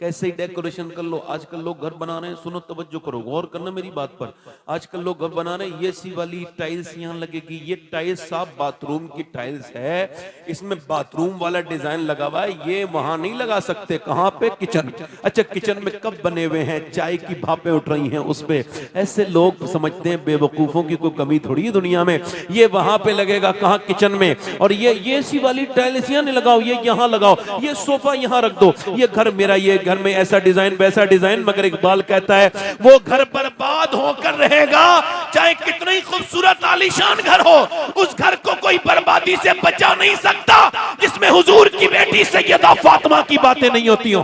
कैसे ही डेकोरेशन कर लो। आजकल लोग घर बना रहे हैं, सुनो तवज्जो करो, गौर करना मेरी बात पर। आजकल लोग घर बना रहे हैं, ये सी वाली टाइल्स यहाँ लगेगी, ये टाइल्स साफ बाथरूम की टाइल्स है, इसमें बाथरूम वाला डिजाइन लगा हुआ है, ये वहां नहीं लगा सकते। कहाँ पे? किचन। अच्छा, किचन में कब बने हुए हैं, चाय की भापें उठ रही हैं उस पे। ऐसे लोग समझते हैं बेवकूफों की कोई कमी थोड़ी है दुनिया में। ये वहां पे लगेगा, कहाँ? किचन में। और ये सी वाली टाइल्स यहाँ नहीं लगाओ, ये यहाँ लगाओ, ये सोफा यहाँ रख दो, ये घर मेरा, ये घर में ऐसा डिजाइन वैसा डिजाइन। मगर इकबाल कहता है वो घर बर्बाद होकर रहेगा, चाहे कितना ही खूबसूरत आलीशान घर हो, उस घर को कोई बर्बादी से बचा नहीं सकता जिसमें हुजूर की बेटी सैयदा फातिमा की बातें नहीं होती हो।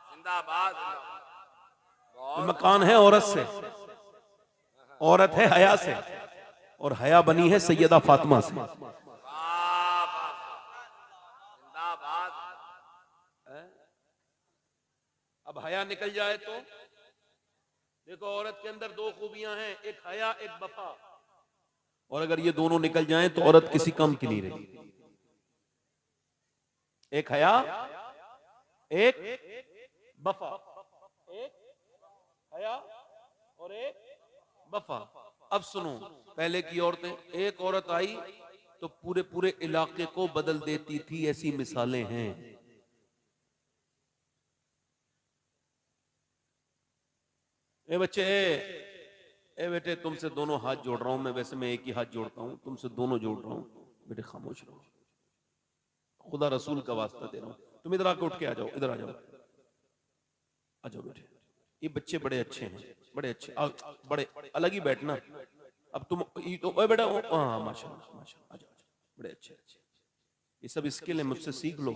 जिंदाबाद। मकान है औरत से, औरत है हया से, और हया बनी है सैयदा फातिमा से। अब हया निकल जाए तो देखो, औरत के अंदर दो खूबियां हैं, एक हया एक वफा। और अगर ये दोनों निकल जाएं तो औरत किसी काम की नहीं रही। एक हया एक वफा, एक हया और एक वफा। अब सुनो, पहले की औरतें, एक औरत आई तो पूरे पूरे इलाके को बदल देती थी, ऐसी मिसालें हैं। ए बच्चे, ए बेटे, तुमसे दोनों हाथ जोड़ रहा हूं मैं, वैसे मैं एक ही हाथ जोड़ता हूं, तुमसे दोनों जोड़ रहा हूं। बेटे खामोश रहो, खुदा रसूल का वास्ता दे रहा हूं। तुम इधर आके उठ के आ जाओ, इधर आ जाओ, आ जाओ बेटे। ये बच्चे बड़े अच्छे हैं, बड़े अच्छे, बड़े अलग ही बैठना। अब तुम तो बेटा, हाँ माशाल्लाह माशाल्लाह, आ जाओ, बड़े अच्छे अच्छे। ये सब स्किल है, मुझसे सीख लो।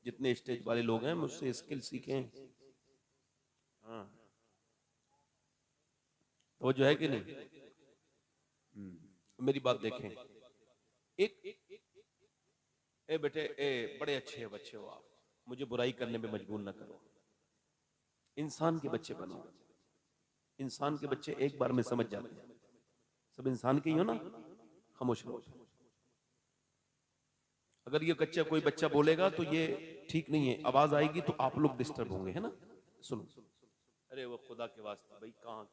जितने स्टेज वाले लोग हैं मुझसे स्किल सीखें। हाँ, वो जो है कि नहीं। मेरी बात देखें, एक ए बेटे, ए बड़े अच्छे बच्चे हो आप, मुझे बुराई करने में मजबूर ना करो। इंसान के बच्चे बनो। इंसान के बच्चे एक बार में समझ जाते हैं, सब इंसान के ही हो ना। खामोश रहो। अगर ये कच्चा कोई बच्चा बोलेगा तो ये ठीक नहीं है, आवाज आएगी तो आप लोग डिस्टर्ब होंगे, है ना। सुनो, अरे वो खुदा के वास्ते भाई, कहाँ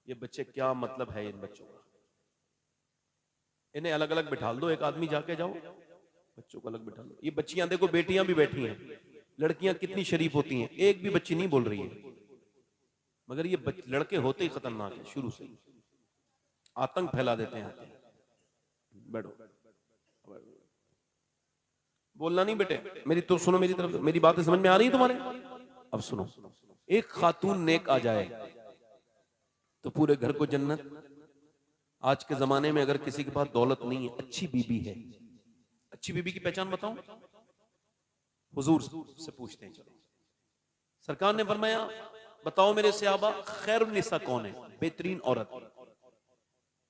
ये बच्चे, क्या मतलब है इन बच्चों का? इन्हें अलग अलग बिठा दो, एक आदमी जाके जाओ, बच्चों को अलग बिठा लो। ये बच्चियां देखो, बेटियां भी बैठी हैं, लड़कियां कितनी शरीफ होती हैं, एक भी बच्ची नहीं बोल रही है। मगर ये लड़के होते ही खतरनाक है, शुरू से ही आतंक फैला देते हैं। बैठो, बोलना नहीं बेटे, मेरी तो सुनो, मेरी तरफ, मेरी बातें समझ में आ रही है तुम्हारे? अब सुनो, एक खातून नेक आ जाए तो पूरे घर को जन्नत। आज के जमाने में अगर किसी के पास दौलत नहीं है, अच्छी बीबी है, अच्छी बीबी की पहचान बताऊं? हुजूर से पूछते हैं, चलो। सरकार ने फरमाया, बताओ मेरे सहाबा, खैरुन निसा कौन है, बेहतरीन औरत?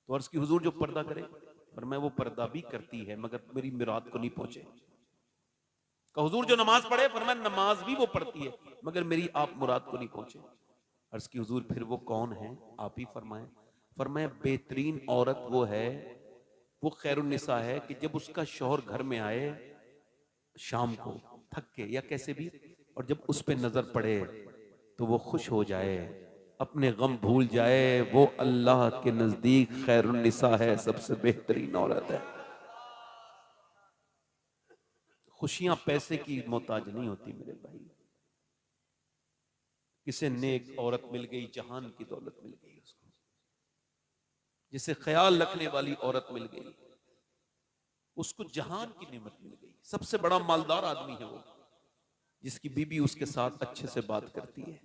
तो अर्ज की, हुजूर जो पर्दा करे। फरमाया वो पर्दा भी करती है मगर मेरी मुराद को नहीं पहुंचे। का हुजूर जो नमाज पढ़े? फरमाया नमाज भी वो पढ़ती है मगर मेरी आप मुराद को नहीं पहुंचे। अर्ज की, हुजूर फिर वो कौन है, आप ही फरमाए। फरमाया बेहतरीन औरत वो है, वो खैरुन निसा है कि जब उसका शौहर घर में आए शाम को थक के या कैसे भी, और जब उस पे नजर पड़े तो वो खुश हो जाए, अपने गम भूल जाए। वो अल्लाह के नजदीक खैरुन निसा है, सबसे बेहतरीन औरत है। खुशियां पैसे की मोहताज नहीं होती मेरे भाई। किसे नेक औरत मिल गई, जहान की दौलत मिल गई उसको, जिसे ख्याल रखने वाली औरत मिल गई, उसको जहान की नेमत मिल गई। सबसे बड़ा मालदार आदमी है वो, जिसकी बीबी उसके साथ अच्छे से बात करती है,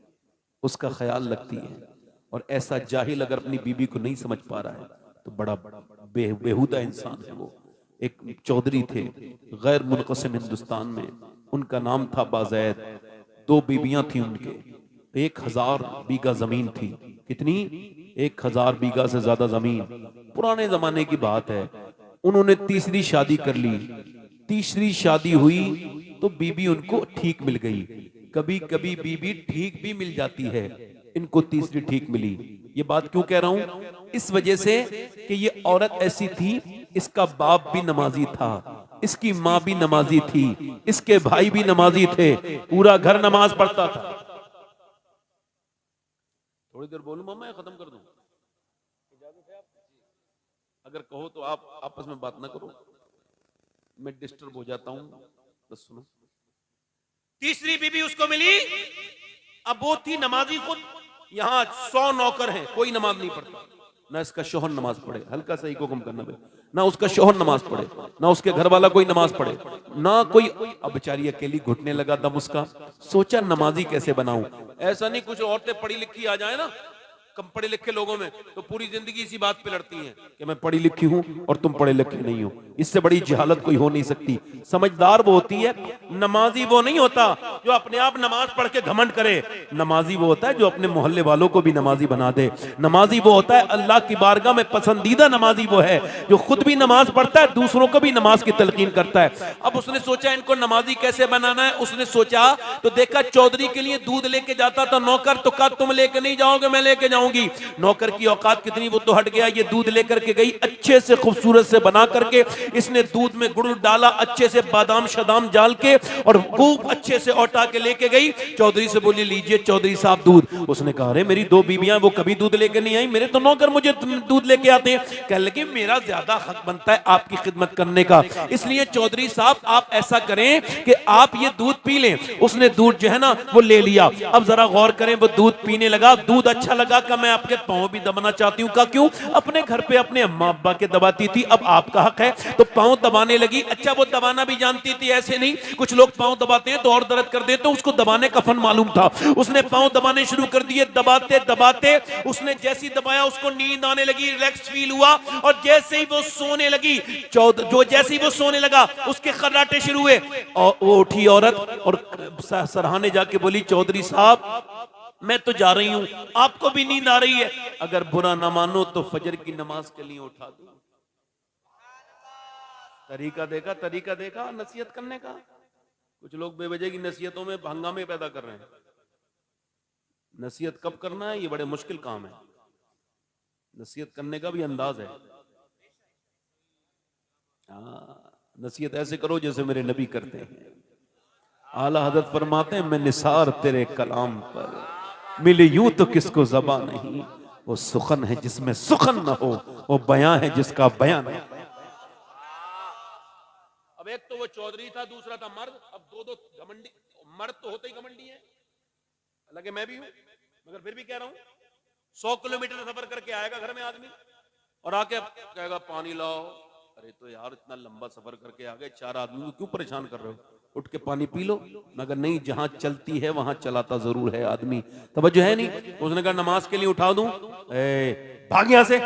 उसका ख्याल रखती है। और ऐसा जाहिल अगर अपनी बीबी को नहीं समझ पा रहा है तो बड़ा बेहुदा इंसान है वो। एक चौधरी थे गैर मुनक़सिम हिंदुस्तान में, उनका नाम था बाज़ैद। 2 बीबियां थी उनके, 1000 बीघा जमीन थी। कितनी? 1000 बीघा से ज्यादा जमीन। पुराने जमाने की बात है। उन्होंने तीसरी शादी कर ली। तीसरी शादी हुई तो बीबी उनको ठीक मिल गई, कभी कभी बीबी ठीक भी मिल जाती है, इनको तीसरी ठीक मिली। ये बात क्यों कह रहा हूं? इस वजह से कि ये औरत ऐसी थी, इसका बाप भी नमाजी था, इसकी माँ भी नमाजी थी, इसके भाई भी नमाजी थे, पूरा घर नमाज पढ़ता था। थोड़ी देर बोलूं मामा या खत्म कर दूं? अगर कहो तो आप आपस में बात ना करो, मैं डिस्टर्ब हो जाता हूं। बस सुनो। तीसरी बीबी उसको मिली, अब वो थी नमाजी खुद। यहाँ 100 नौकर हैं, कोई नमाज नहीं पढ़ता, ना इसका शोहर नमाज पढ़े, हल्का सा हुक्म करना भाई, ना उसका शोहर नमाज पढ़े, ना उसके घर वाला कोई नमाज पढ़े, ना कोई। अब बेचारी अकेली घुटने लगा दम उसका। सोचा नमाजी कैसे बनाऊं। ऐसा नहीं कुछ औरतें पढ़ी लिखी आ जाए ना कम पढ़े लिखे लोगों में, तो पूरी जिंदगी इसी बात पे लड़ती हैं कि मैं पढ़ी लिखी हूं और तुम पढ़े लिखे नहीं हो। इससे बड़ी जहालत कोई हो नहीं सकती। समझदार वो होती है, नमाजी वो नहीं होता जो अपने आप नमाज पढ़ के घमंड करे। नमाजी वो होता है जो अपने मोहल्ले वालों को भी नमाजी बना दे। नमाजी वो होता है, अल्लाह की बारगाह में पसंदीदा नमाजी वो है जो खुद भी नमाज पढ़ता है, दूसरों को भी नमाज की तलकीन करता है। अब उसने सोचा इनको नमाजी कैसे बनाना है। उसने सोचा तो देखा चौधरी के लिए दूध लेके जाता था नौकर, तो कहा तुम लेके नहीं जाओगे, मैं लेके जाऊंगी। नौकर की औकात कितनी, वो तो हट गया। ये दूध लेकर के गई, अच्छे से खूबसूरत से बना करके इसने दूध में गुड़ डाला, अच्छे से बादाम शदाम डाल के और खूब अच्छे से औटा के लेके गई। चौधरी से बोली लीजिए चौधरी साहब दूध। उसने कहा अरे मेरी 2 बीबियां, वो कभी दूध लेके नहीं आई, मेरे तो नौकर मुझे दूध लेके आते हैं। कहने लगे मेरा ज्यादा हक बनता है आपकी खिदमत करने का, इसलिए चौधरी साहब आप ऐसा करें कि आप ये दूध पी लें। उसने दूध जो है ना वो ले लिया। अब जरा गौर करें, वो दूध पीने लगा, दूध अच्छा लगा का मैं आपके पांव भी दबाना चाहती हूँ। का क्यों? अपने घर पे अपने अम्मा अब्बा के दबाती थी, अब आपका हक है, तो पांव दबाने लगी। अच्छा वो दबाना भी जानती थी, ऐसे नहीं कुछ लोग पांव दबाते हैं तो और दर्द कर देते, तो उसको दबाने का फन मालूम था। उसने पांव दबाने शुरू कर दिए, दबाते दबाते उसने जैसी दबाया उसको नींद आने लगी, रिलैक्स फील हुआ। और जैसे ही वो सोने लगी, जैसे ही वो सोने लगा उसके खर्राटे शुरू हुए। और वो उठी औरत और सराहने जाके बोली चौधरी साहब मैं तो जा रही हूं, आपको भी नींद आ रही है, अगर बुरा ना मानो तो फजर की नमाज के लिए उठा दूं। तरीका देखा नसीहत करने का। कुछ लोग बेवजह की नसीहतों में हंगामे पैदा कर रहे हैं। नसीहत कब करना है ये बड़े मुश्किल काम है। नसीहत करने का भी अंदाज है। नसीहत ऐसे करो जैसे मेरे नबी करते हैं। आला हजरत फरमाते हैं मैं निसार तेरे कलाम पर मिले यूं तो किसको ज़बां नहीं, वो सुखन है जिसमें सुखन न हो, वो बयां है जिसका बयां नहीं। अब एक तो वो चौधरी था, दूसरा था मर्द। अब दो घमंडी मर्द तो होते ही घमंडी है, हालांकि मैं भी हूं, मगर फिर भी कह रहा हूं 100 किलोमीटर सफर करके आएगा घर में आदमी और आके कहेगा पानी लाओ। अरे तो यार इतना लंबा सफर करके आ गए, 4 आदमी को क्यों परेशान कर रहे हो, उठ के पानी पी लो। मगर नहीं, जहां चलती है वहां चलाता जरूर है आदमी, तवज्जो है नहीं। उसने कहा नमाज के लिए उठा दूं, भाग यहां से।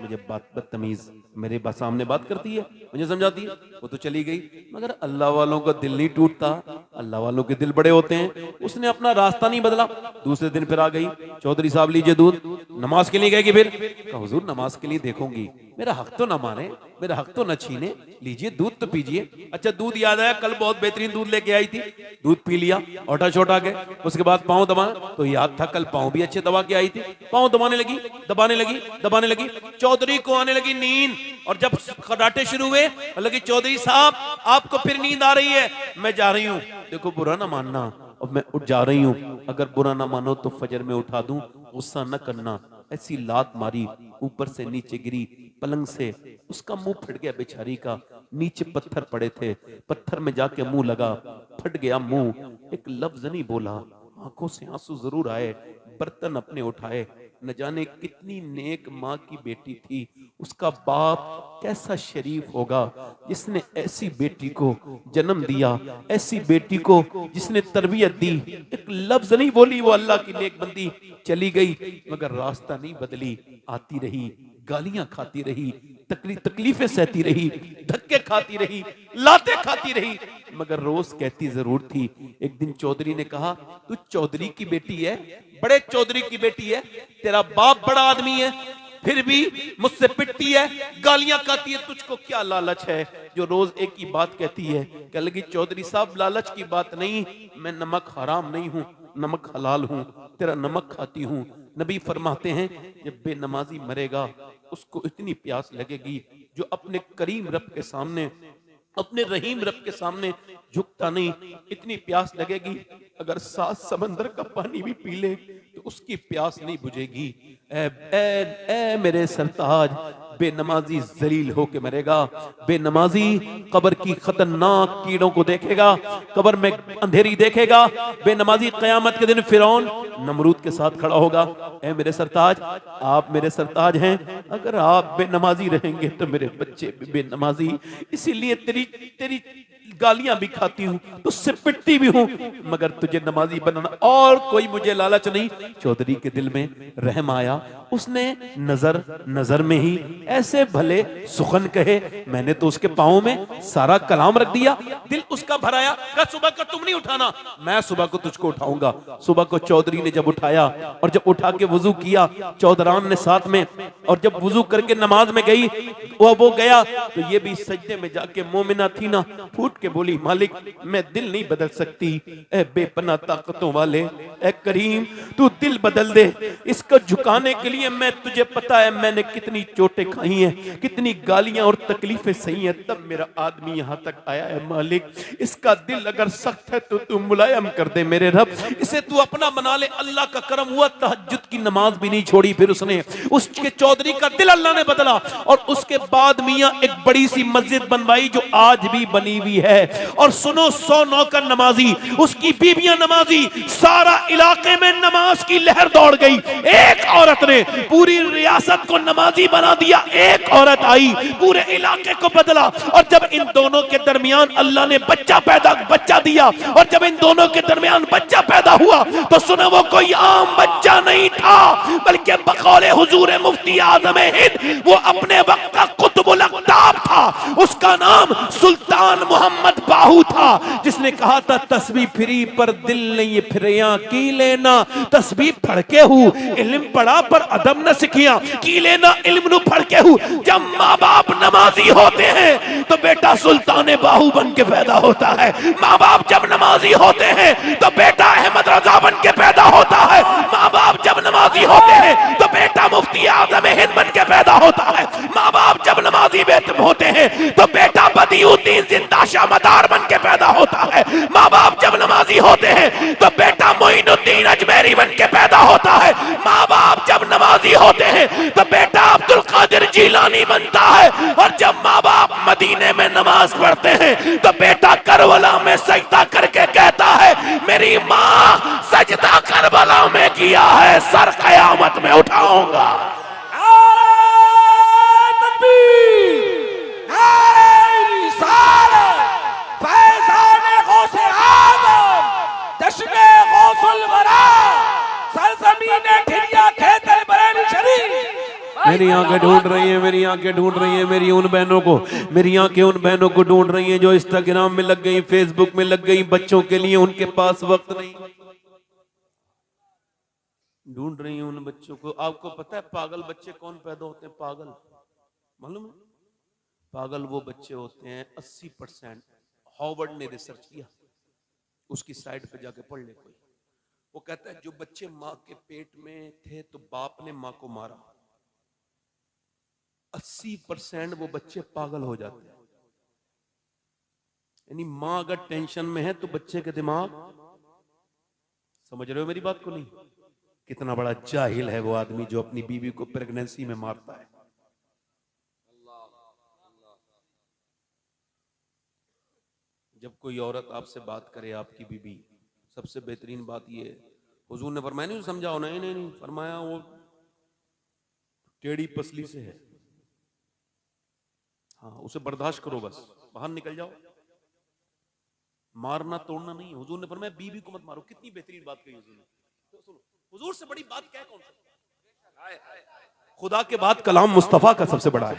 मुझे बात बदतमीज मेरे सामने बात करती है, मुझे समझाती है। वो तो चली गई, मगर अल्लाह वालों का दिल नहीं टूटता, अल्लाह वालों के दिल बड़े होते हैं। उसने अपना रास्ता नहीं बदला। दूसरे दिन फिर आ गई, चौधरी साहब लीजिए दूध। नमाज के लिए गएगी, फिर कहा हुजूर नमाज के लिए देखूंगी, मेरा हक तो ना माने, मेरा हक तो न छीने, लीजिए दूध तो पीजिए। अच्छा दूध याद आया, कल बहुत बेहतरीन दूध लेके आई थी, दूध पी लिया, औटा छोटा गए। उसके बाद पाँव दबा, तो याद था कल पाँव भी अच्छे दबा के आई थी। पाँव दबाने लगी दबाने लगी दबाने लगी। चौधरी को आने लगी नींद, और जब खर्राटे शुरू हुए लगी चौधरी साहब आपको फिर नींद आ रही है, मैं जा रही हूँ। देखो बुरा ना मानना, और मैं उठ जा रही हूँ, अगर बुरा ना मानो तो फजर में उठा दूं, गुस्सा न करना। ऐसी लात मारी, ऊपर से नीचे गिरी पलंग से, उसका मुंह फट गया बेचारी का। नीचे पत्थर पड़े थे, पत्थर में जाके मुंह लगा, फट गया मुंह। एक लफ्ज नहीं बोला, आंखों से आंसू जरूर आए। बर्तन अपने उठाए, न जाने कितनी नेक माँ की बेटी थी, उसका बाप कैसा शरीफ होगा जिसने ऐसी बेटी को जन्म दिया, ऐसी बेटी को जिसने तरबियत दी। एक लफ्ज नहीं बोली, वो अल्लाह की नेक बंदी चली गई, मगर रास्ता नहीं बदली, आती रही, गालियां खाती रही, तकलीफें सहती रही, धक्के खाती रही, लाते खाती रही, मगर रोज कहती जरूर थी। एक दिन चौधरी ने कहा तू चौधरी की बेटी है, बड़े चौधरी की बेटी है, तेरा बाप बड़ा आदमी है, फिर भी मुझसे पिटती है, गालियां खाती है। तुझको क्या लालच है जो रोज एक ही बात कहती है? कह लगी चौधरी साहब लालच की बात नहीं, मैं नमक हराम नहीं हूं, नमक हलाल हूं, तेरा नमक खाती हूं। नबी फरमाते हैं जब बेनमाजी मरेगा उसको इतनी प्यास लगेगी जो अपने करीम रब के सामने, अपने रहीम रब के सामने झुकता नहीं, इतनी प्यास लगेगी अगर 7 समंदर का पानी भी पी ले तो उसकी प्यास नहीं बुझेगी। ए, ए, ए मेरे सरताज, बेनमाजी जलील होके मरेगा। बेनमाजी कब्र की खतरनाक कीड़ों को देखेगा, कब्र में अंधेरी देखेगा। बेनमाजी कयामत के दिन फिरौन नमरूद के साथ खड़ा होगा। ए मेरे सरताज, आप मेरे सरताज हैं, अगर आप बेनमाजी रहेंगे तो मेरे बच्चे भी बेनमाजी, इसीलिए तेरी तेरी गालियां भी खाती हूं, तुझसे पिटती भी हूं, मगर तुझे नमाजी बनाना और कोई मुझे लालच नहीं। चौधरी के दिल में रहम आया, उसने नजर नजर में ही ऐसे भले सुखन कहे, मैंने तो उसके पाँव में सारा कलाम रख दिया। दिल उसका भराया, कहा सुबह का तुम नहीं उठाना, मैं सुबह को तुझको उठाऊंगा। सुबह को चौधरी ने जब उठाया और जब उठा के वुजू किया चौधरान ने साथ में, और जब वुजू करके नमाज में गई वो गया तो ये भी सजदे में जाके मोमिना थी ना, फूट के बोली मालिक मैं दिल नहीं बदल सकती, ए बेपना ताकतों वाले, ए करीम तू दिल बदल दे। इसको झुकाने के लिए मैं, तुझे पता है मैंने कितनी चोटें खाई हैं, कितनी गालियां और तकलीफें सही हैं, तब मेरा आदमी यहां तक आया है। मालिक इसका दिल अगर सख्त है तो तू मुलायम कर दे मेरे रब, इसे तू अपना बना ले। अल्लाह का करम हुआ, तहज्जुद की नमाज भी नहीं छोड़ी फिर उसने, उसके चौधरी का दिल अल्लाह ने बदला। और उसके बाद मियां एक बड़ी सी मस्जिद बनवाई जो आज भी बनी हुई है। और सुनो 100 नौकर नमाजी, उसकी बीबियां नमाजी, सारा इलाके में नमाज की लहर दौड़ गई। एक औरत ने पूरी रियासत को नमाजी बना दिया, एक औरत आई पूरे इलाके को बदला। और जब इन दोनों के दरमियान अल्लाह ने बच्चा दिया, और जब इन दोनों के दरमियान बच्चा पैदा हुआ तो सुनो वो कोई आम बच्चा नहीं था, बल्कि बकौले हुजूर मुफ्ती आज़म हिंद वो अपने वक्त का कुतुबुल अक़ताब था। उसका नाम सुल्तान मोहम्मद बाहू था, जिसने कहा था तस्बीह फिरी पर दिल नहीं फिरिया की लेना, तस्बीह पढ़ के हूँ इल्म पढ़ा पर अदब न सीखिया, की लेना इल्म नु पढ़ के हूँ। जब माँ बाप नमाजी होते हैं तो बेटा सुल्तान बाहू बन के पैदा होता है। माँ बाप जब नमाजी होते हैं तो बेटा अहमद रजा बन के पैदा होता है। माँ बाप जब नमाजी होते हैं तो बेटा मुफ्ती आज़म हिंद बन के पैदा होता है। माँ बाप जब नमाजी होते हैं तो बेटा बदियुद्दीन जिंदा शाह मदार बन के पैदा होता है। माँ बाप जब नमाजी होते हैं तो बेटा मोइनुद्दीन अजमेरी बन के पैदा होता है। माँ बाप जब नमाजी होते हैं तो बेटा अब्दुल कादिर जीलानी बनता है। और जब माँ बाप मदीने में नमाज पढ़ते हैं तो बेटा करबला में सजदा करके कहता है मेरी माँ सजदा करबला में किया है, सर कयामत में उठाऊंगा। मेरी आंखें ढूंढ रही है, मेरी आंखें ढूंढ रही है मेरी उन बहनों को, मेरी आंखें उन बहनों को ढूंढ रही हैं जो इंस्टाग्राम में लग गई, फेसबुक में लग गई, बच्चों के लिए उनके पास वक्त नहीं। ढूंढ रही हैं उन बच्चों को। आपको पता है पागल बच्चे कौन पैदा होते हैं? पागल मालूम है? पागल वो बच्चे होते हैं 80%, हॉवर्ड ने रिसर्च किया, उसकी साइट पे जाके पढ़ ले कोई। वो कहता है जो बच्चे माँ के पेट में थे तो बाप ने माँ को मारा, 80% वो बच्चे पागल हो जाते हैं। यानी माँ अगर टेंशन में है तो बच्चे के दिमाग, समझ रहे हो मेरी बात को? नहीं। कितना बड़ा जाहिल है वो आदमी जो अपनी बीवी को प्रेगनेंसी में मारता है। जब कोई औरत आपसे बात करे, आपकी बीवी, सबसे बेहतरीन बात ये है, हुजूर ने फरमाया नहीं समझाओ, नहीं नहीं नहीं फरमाया वो टेढ़ी पसली से है, हाँ उसे बर्दाश्त करो, बस बाहर निकल जाओ, मारना तोड़ना नहीं। हुजूर ने फरमाया बीवी को मत मारो। कितनी बेहतरीन बात कही हुजूर ने। तो सुनो, हुजूर से बड़ी बात क्या है? कौन सा? खुदा के बाद कलाम मुस्तफा का सबसे बड़ा है।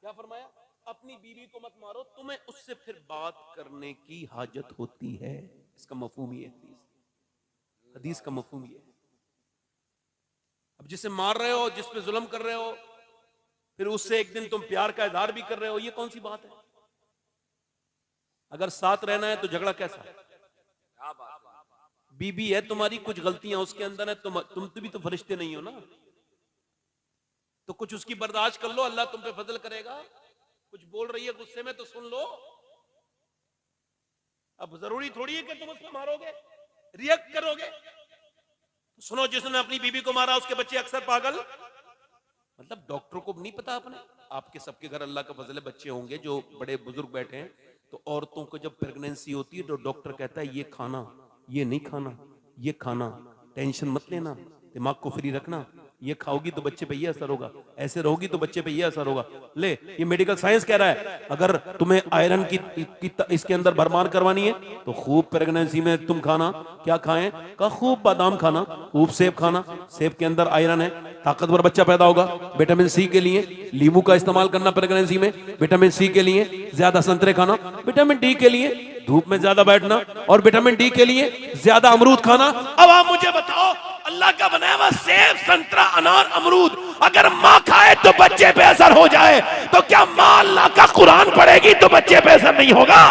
क्या फरमाया? अपनी बीवी को मत मारो, तुम्हें उससे फिर बात करने की हाजत होती है। इसका मफहूम ये है, हदीस का मफहूम ये है। अब जिसे मार रहे हो, जिस पे जुल्म कर रहे हो, फिर उससे एक दिन तुम प्यार का इजहार भी कर रहे हो, ये कौन सी बात है? अगर साथ रहना है तो झगड़ा कैसा? क्या बात है? बीबी है तुम्हारी, कुछ गलतियां उसके अंदर है, तुम भी तो फरिश्ते नहीं हो ना, तो कुछ उसकी बर्दाश्त कर लो, अल्लाह तुम पे फजल करेगा। कुछ बोल रही है गुस्से में तो सुन लो। अब जरूरी थोड़ी है कि तुम उसको मारोगे, रिएक्ट करोगे। सुनो, जिसने अपनी बीबी को मारा उसके बच्चे अक्सर पागल। मतलब डॉक्टर को नहीं पता अपने, आपके सबके घर अल्लाह का फजल है बच्चे होंगे जो बड़े बुजुर्ग बैठे हैं, तो औरतों को जब प्रेगनेंसी होती है तो डॉक्टर कहता है ये खाना, ये नहीं खाना, ये खाना, टेंशन मत लेना, दिमाग को फ्री रखना, ये खाओगी तो बच्चे पे ये असर होगा, ऐसे रहोगी तो बच्चे पे ये असर होगा। ले, ये मेडिकल साइंस कह रहा है, अगर तुम्हें आयरन की इसके अंदर भरमार करवानी है तो खूब प्रेगनेंसी में तुम खाना, क्या खाएं का, खूब बादाम खाना, खूब सेब खाना, सेब के अंदर आयरन है, ताकतवर बच्चा पैदा होगा। विटामिन सी के लिए लींबू का इस्तेमाल करना प्रेगनेंसी में, विटामिन सी के लिए ज्यादा संतरे खाना, विटामिन डी के लिए धूप में ज्यादा बैठना, और विटामिन डी के लिए ज्यादा अमरूद खाना। अब आप मुझे बताओ, अल्लाह का बनाया हुआ सेब, संतरा, अनार, अमरूद अगर माँ खाए तो बच्चे पे असर हो जाए, तो क्या माँ अल्लाह का कुरान पढ़ेगी तो बच्चे पे असर नहीं होगा?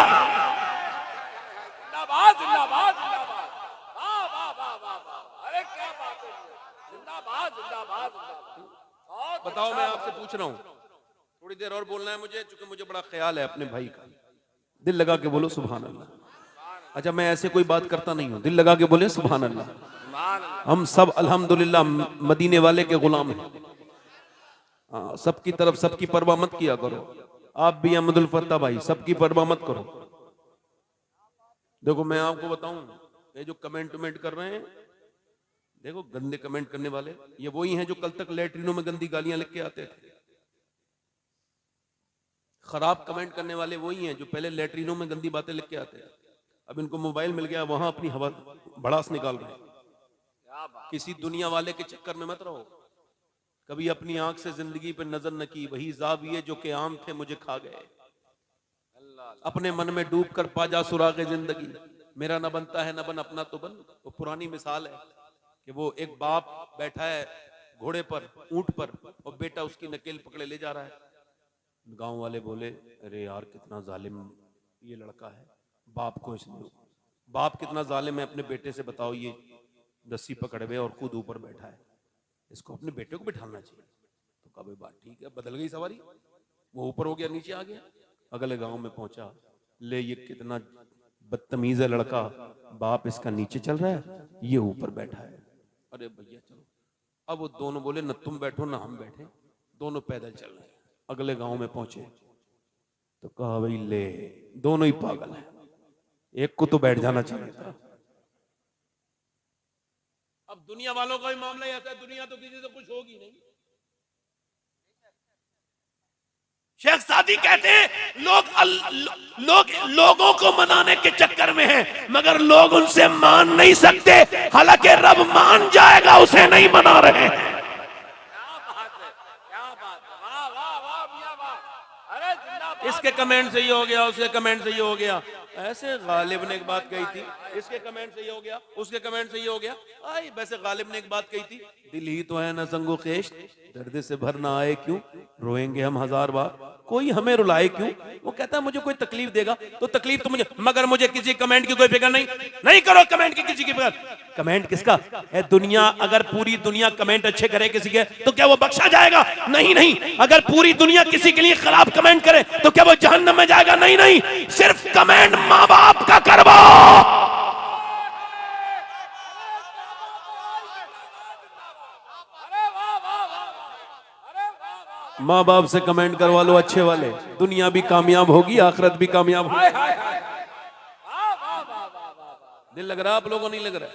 जिंदाबाद जिंदाबाद जिंदाबाद। वाह वाह वाह वाह वाह, अरे क्या बात है, जिंदाबाद जिंदाबाद जिंदाबाद। बहुत बताओ, अच्छा मैं बात। आपसे पूछ रहा हूं, थोड़ी देर और बोलना है मुझे, क्योंकि मुझे बड़ा ख्याल है अपने भाई का। दिल लगा के बोलो सुभान अल्लाह। अच्छा, मैं ऐसे कोई बात करता नहीं हूं, दिल लगा के बोले सुभान अल्लाह। ईमान अल्लाह। हम सब अल्हम्दुलिल्लाह मदीने वाले के गुलाम हैं। हाँ, सबकी तरफ सबकी परवाह मत किया करो। आप भी अहमदुल फत्ता भाई, सबकी परवाह मत करो। देखो मैं आपको बताऊं, ये जो कमेंट कर रहे हैं, देखो गंदे कमेंट करने वाले ये वही हैं जो कल तक लेटरिनों में गंदी गालियां लिख के आते थे। खराब कमेंट करने वाले वही हैं जो पहले लेटरिनों में गंदी बातें लिख के आते थे। अब इनको मोबाइल मिल गया, वहां अपनी हवा भड़ास निकाल रहे हैं। क्या बात। किसी दुनिया वाले के चक्कर में मत रहो। कभी अपनी आंख से जिंदगी पर नजर न की, वही ज़ाविये जो के आम थे मुझे खा गए। अल्लाह अपने मन में डूब कर पाजा सुरागे जिंदगी, मेरा न बनता है न बन अपना तो बन। वो पुरानी मिसाल है कि वो एक बाप बैठा है घोड़े पर, ऊंट पर, और बेटा उसकी नकेल पकड़े ले जा रहा है। गांव वाले बोले, अरे यार कितना जालिम ये लड़का है, बाप को इसने, बाप कितना जालिम है, अपने बेटे से बताओ ये रस्सी पकड़े हुए और खुद ऊपर बैठा है, इसको अपने बेटे को बिठाना चाहिए। तो कहा भाई बात ठीक है, बदल गई सवारी, वो ऊपर हो गया, नीचे आ गया। अगले गांव में पहुंचा, ले ये कितना बदतमीज है लड़का, बाप इसका नीचे चल रहा है, ये ऊपर बैठा है। अरे भैया चलो। अब वो दोनों बोले न तुम बैठो ना हम बैठे, दोनों पैदल चल रहे हैं। अगले गांव में पहुंचे तो कहा भाई ले, दोनों ही पागल है, एक को तो बैठ जाना चाहिए था। अब दुनिया वालों का भी मामला ही ऐसा है, दुनिया तो किसी से कुछ होगी नहीं। शेख सादी कहते हैं लोगों को मनाने के चक्कर में है, मगर लोग उनसे मान नहीं सकते, हालांकि रब मान जाएगा, उसे नहीं मना रहे हैं। क्या बात है, क्या बात है, वाह वाह वाह मियां वाह, अरे जिंदाबाद। इसके कमेंट से ये हो गया, उसके कमेंट से ये हो गया, ऐसे गालिब ने एक बात कही थी, इसके कमेंट से ये हो गया, उसके कमेंट से ये हो गया। आई वैसे गालिब ने एक बात कही थी, दिल ही तो है ना संगो खेश, दर्द से भर ना आए क्यों, रोएंगे हम हजार बार, कोई हमें रुलाए क्यों। वो कहता है मुझे कोई तकलीफ देगा तो तकलीफ तो मुझे, मगर मुझे किसी कमेंट की कोई फिक्र नहीं। नहीं करो कमेंट की किसी की फिक्र। कमेंट किसका है? दुनिया, अगर पूरी दुनिया कमेंट अच्छे करे किसी के तो क्या वो बख्शा जाएगा? नहीं नहीं। अगर पूरी दुनिया किसी के लिए खराब कमेंट करे तो क्या वो जहन्नम में जाएगा? नहीं नहीं। सिर्फ कमेंट माँ बाप का करवा। अरे वाह वाह वाह वाह, अरे वाह वाह। माँ बाप से कमेंट करवा लो अच्छे वाले, दुनिया भी कामयाब होगी, आखिरत भी कामयाब होगी। हाय हाय हाय, वाह वाह वाह वाह वाह। दिल लग रहा आप लोगों, नहीं लग रहा?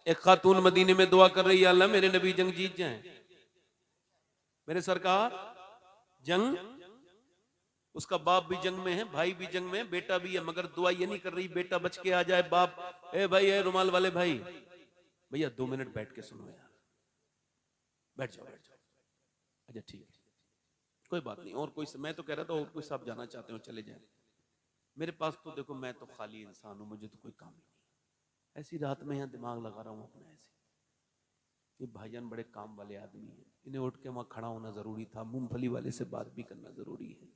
एक खातून मदीने में दुआ कर रही है, अल्लाह मेरे नबी जंग जीत जाएं, मेरे सरकार जंग, उसका बाप भी जंग में है, भाई भी जंग में है, बेटा भी है, मगर दुआ ये नहीं कर रही बेटा बच के आ जाए। बाप, ए भाई, ए रुमाल वाले भाई, भैया 2 मिनट बैठ के सुनो यार, बैठ जाओ बैठ जाओ। अच्छा ठीक है, कोई बात नहीं। और कोई, मैं तो कह रहा था और कोई साहब जाना चाहते हो चले जाए, मेरे पास तो देखो मैं तो खाली इंसान हूं, मुझे तो कोई काम नहीं, ऐसी रात में यहाँ दिमाग लगा रहा हूँ अपना ऐसे। ये भाईजान बड़े काम वाले आदमी हैं, इन्हें उठ के वहां खड़ा होना जरूरी था, मूंगफली वाले से बात भी करना जरूरी है।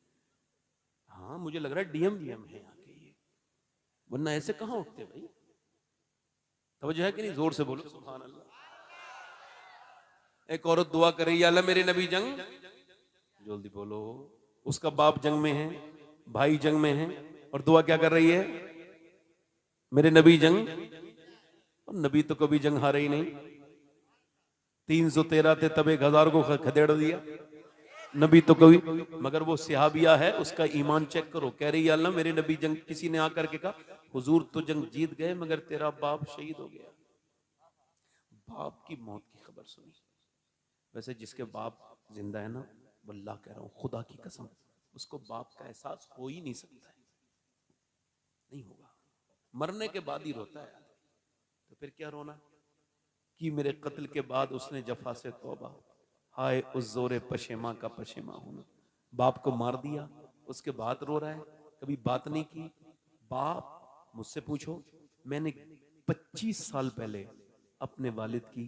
हाँ मुझे लग रहा है डीएम वीएम है यहाँ के ये, वरना ऐसे कहाँ उठते भाई। तवज्जो है कि नहीं? जोर से बोलो सुभान अल्लाह। एक औरत दुआ कर रही है, अल्लाह मेरे नबी जंग, जल्दी बोलो, उसका बाप जंग में है, भाई जंग में है, और दुआ क्या कर रही है? मेरे नबी जंग। और नबी तो कभी जंग हारे ही नहीं, 313 थे तब 1000 को खदेड़ दिया। नबी तो कभी, मगर वो सिहाबिया है, उसका ईमान चेक करो, कह रही है अल्लाह मेरे नबी जंग, किसी ने आकर के कहा हुजूर तो जंग जीत गए मगर तेरा बाप शहीद हो गया। बाप की मौत की खबर सुनी। वैसे जिसके बाप जिंदा है ना, वल्लाह कह रहा हूं खुदा की कसम, उसको बाप का एहसास हो ही नहीं सकता है, नहीं होगा, मरने के बाद ही रोता है। तो फिर क्या रोना कि मेरे कत्ल के बाद उसने जफा से तौबा, हाय उस जोरे पशेमा का पशेमा होना। बाप को मार दिया, उसके बाद रो रहा है, कभी बात नहीं की। बाप, मुझसे पूछो, मैंने 25 साल पहले अपने वालिद की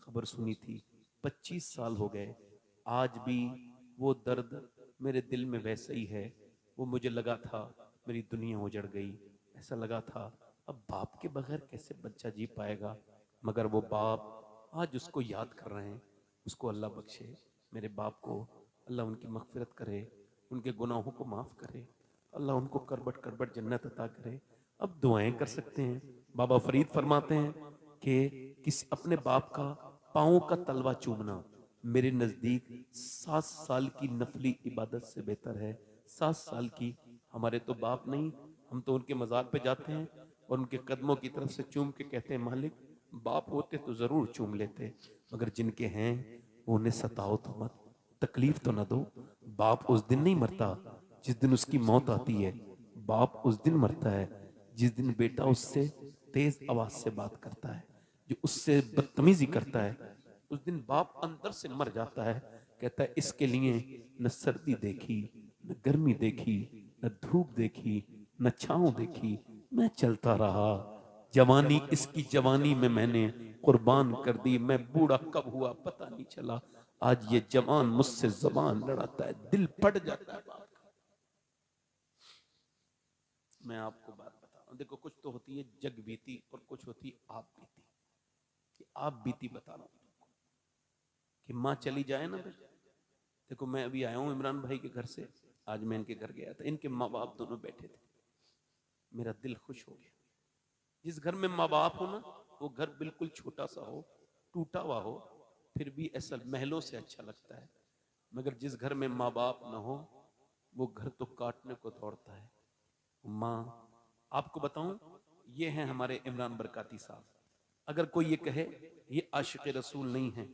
खबर सुनी थी, 25 साल हो गए, आज भी वो दर्द मेरे दिल में वैसे ही है। वो मुझे लगा था मेरी दुनिया उजड़ गई, ऐसा लगा था अब बाप के बगैर कैसे बच्चा जी पाएगा। मगर वो बाप आज उसको याद कर रहे हैं, उसको अल्लाह बख्शे, मेरे बाप को अल्लाह उनकी मगफिरत करे, उनके गुनाहों को माफ करे, अल्लाह उनको करबट करबट जन्नत अता करे। अब दुआएं कर सकते हैं। बाबा फरीद फरमाते हैं कि किस अपने बाप का पाँव का तलवा चूमना मेरे नजदीक 7 साल की नफली इबादत से बेहतर है। 7 साल की, हमारे तो बाप नहीं, हम तो उनके मजार पे जाते हैं और उनके कदमों की तरफ से चूम के कहते हैं मालिक बाप होते तो जरूर चूम लेते, मगर जिनके हैं वो उन्हें सताओ तो मत, तकलीफ तो ना दो। बाप उस दिन नहीं मरता जिस दिन उसकी मौत आती है, बाप उस दिन मरता है जिस दिन बेटा उससे तेज आवाज से बात करता है, जो उससे बदतमीजी करता है, उस दिन बाप अंदर से मर जाता है। कहता है इसके लिए न सर्दी देखी, न गर्मी देखी, न धूप देखी, न छांव देखी, मैं चलता रहा। जवानी इसकी जवानी में मैंने कुर्बान कर दी, मैं बूढ़ा कब हुआ पता नहीं चला, आज ये जवान मुझसे जबान लड़ाता है, दिल फट जाता है बाप का। मैं आपको बात बता रहा हूं, देखो कुछ तो होती है जग बीती और कुछ होती है आप बीती। कि आप बीती बता रहा हूं तुमको, कि माँ चली जाए ना, देखो मैं अभी आया हूं इमरान भाई के घर से, आज मैं इनके घर गया था, इनके माँ बाप दोनों बैठे थे, मेरा दिल खुश हो गया। जिस घर में माँ बाप हो ना, वो घर बिल्कुल छोटा सा हो, टूटा हुआ हो, फिर भी ऐसा महलों से अच्छा लगता है। मगर जिस घर में माँ बाप ना हो, वो घर तो काटने को दौड़ता है। माँ, आपको बताऊं, ये हैं हमारे इमरान बरकाती साहब। अगर कोई ये कहे ये आशिक रसूल नहीं है,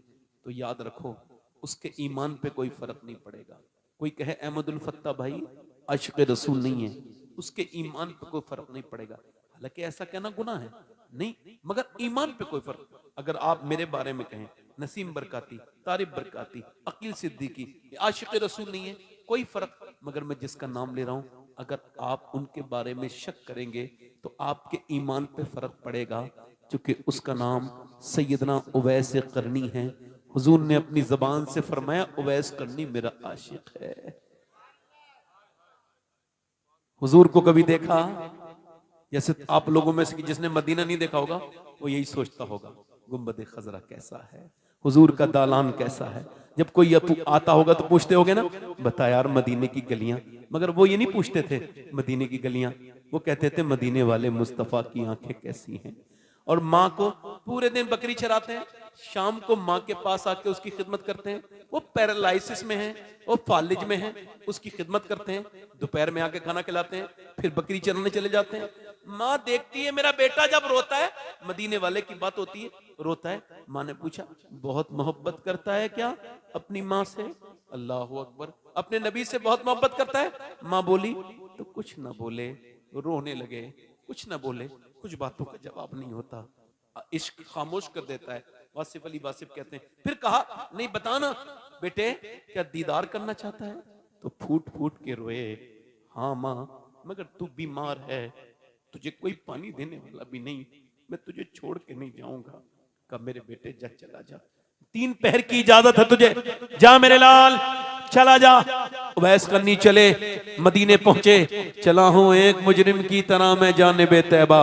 तो याद रखो उसके ईमान पे कोई फर्क नहीं पड़ेगा। कोई कहे अहमदुल फत्ता भाई आशिक रसूल नहीं है, उसके ईमान पे कोई फर्क नहीं पड़ेगा। हालांकि ऐसा कहना गुनाह है नहीं, मगर ईमान पे कोई फर्क। अगर आप मेरे बारे में कहें नसीम बरकाती, तारिफ बरकाती, अकील सिद्दीकी आशिक रसूल नहीं है, कोई फर्क, मगर मैं जिसका नाम ले रहा हूं, अगर आप उनके बारे में शक करेंगे तो आपके ईमान पे फर्क पड़ेगा, क्योंकि उसका नाम सैयदना उवैस करनी है। हुजूर ने अपनी जबान से फरमाया उवैस करनी मेरा आशिक है। हुजूर को कभी देखा? जैसे आप लोगों में से जिसने मदीना नहीं देखा होगा वो यही सोचता होगा गुंबद खजरा कैसा है, हुजूर का दालान कैसा है। जब कोई आता होगा तो पूछते होगे ना, बता यार मदीने की गलियां, मगर वो ये नहीं पूछते थे मदीने की गलियां, वो कहते थे मदीने वाले मुस्तफा की आंखें कैसी हैं। और माँ को पूरे दिन बकरी चराते हैं, शाम को माँ के पास आके उसकी खिदमत करते हैं। वो पैरालाइसिस में है, वो फालिज में है, उसकी खिदमत करते हैं, दोपहर में आके खाना खिलाते हैं, फिर बकरी चराने चले जाते हैं। माँ देखती है मेरा बेटा जब रोता है, मदीने वाले की बात होती है, रोता है, माँ ने पूछा बहुत मोहब्बत करता है क्या अपनी माँ से? अल्लाह अकबर। अपने नबी से बहुत मोहब्बत करता है? माँ बोली तो कुछ ना बोले, रोने लगे, कुछ ना बोले, कुछ बातों का जवाब नहीं होता, इश्क खामोश कर देता है। वासिफ अली वासिफ कहते हैं, फिर कहा नहीं बताना बेटे क्या दीदार करना चाहता है? तो फूट फूट के रोए, हाँ माँ, मगर तू बीमार है, तुझे कोई पानी देने वाला भी नहीं, मैं तुझे छोड़ के नहीं जाऊंगा। कहा मेरे बेटे जा, चला जा, 3 पहर की इजाजत है तुझे, जा मेरे लाल चला जा। उवैस करनी चले, मदीने पहुंचे, चला हूं एक मुजरिम की तरह मैं जानिबे तैबा।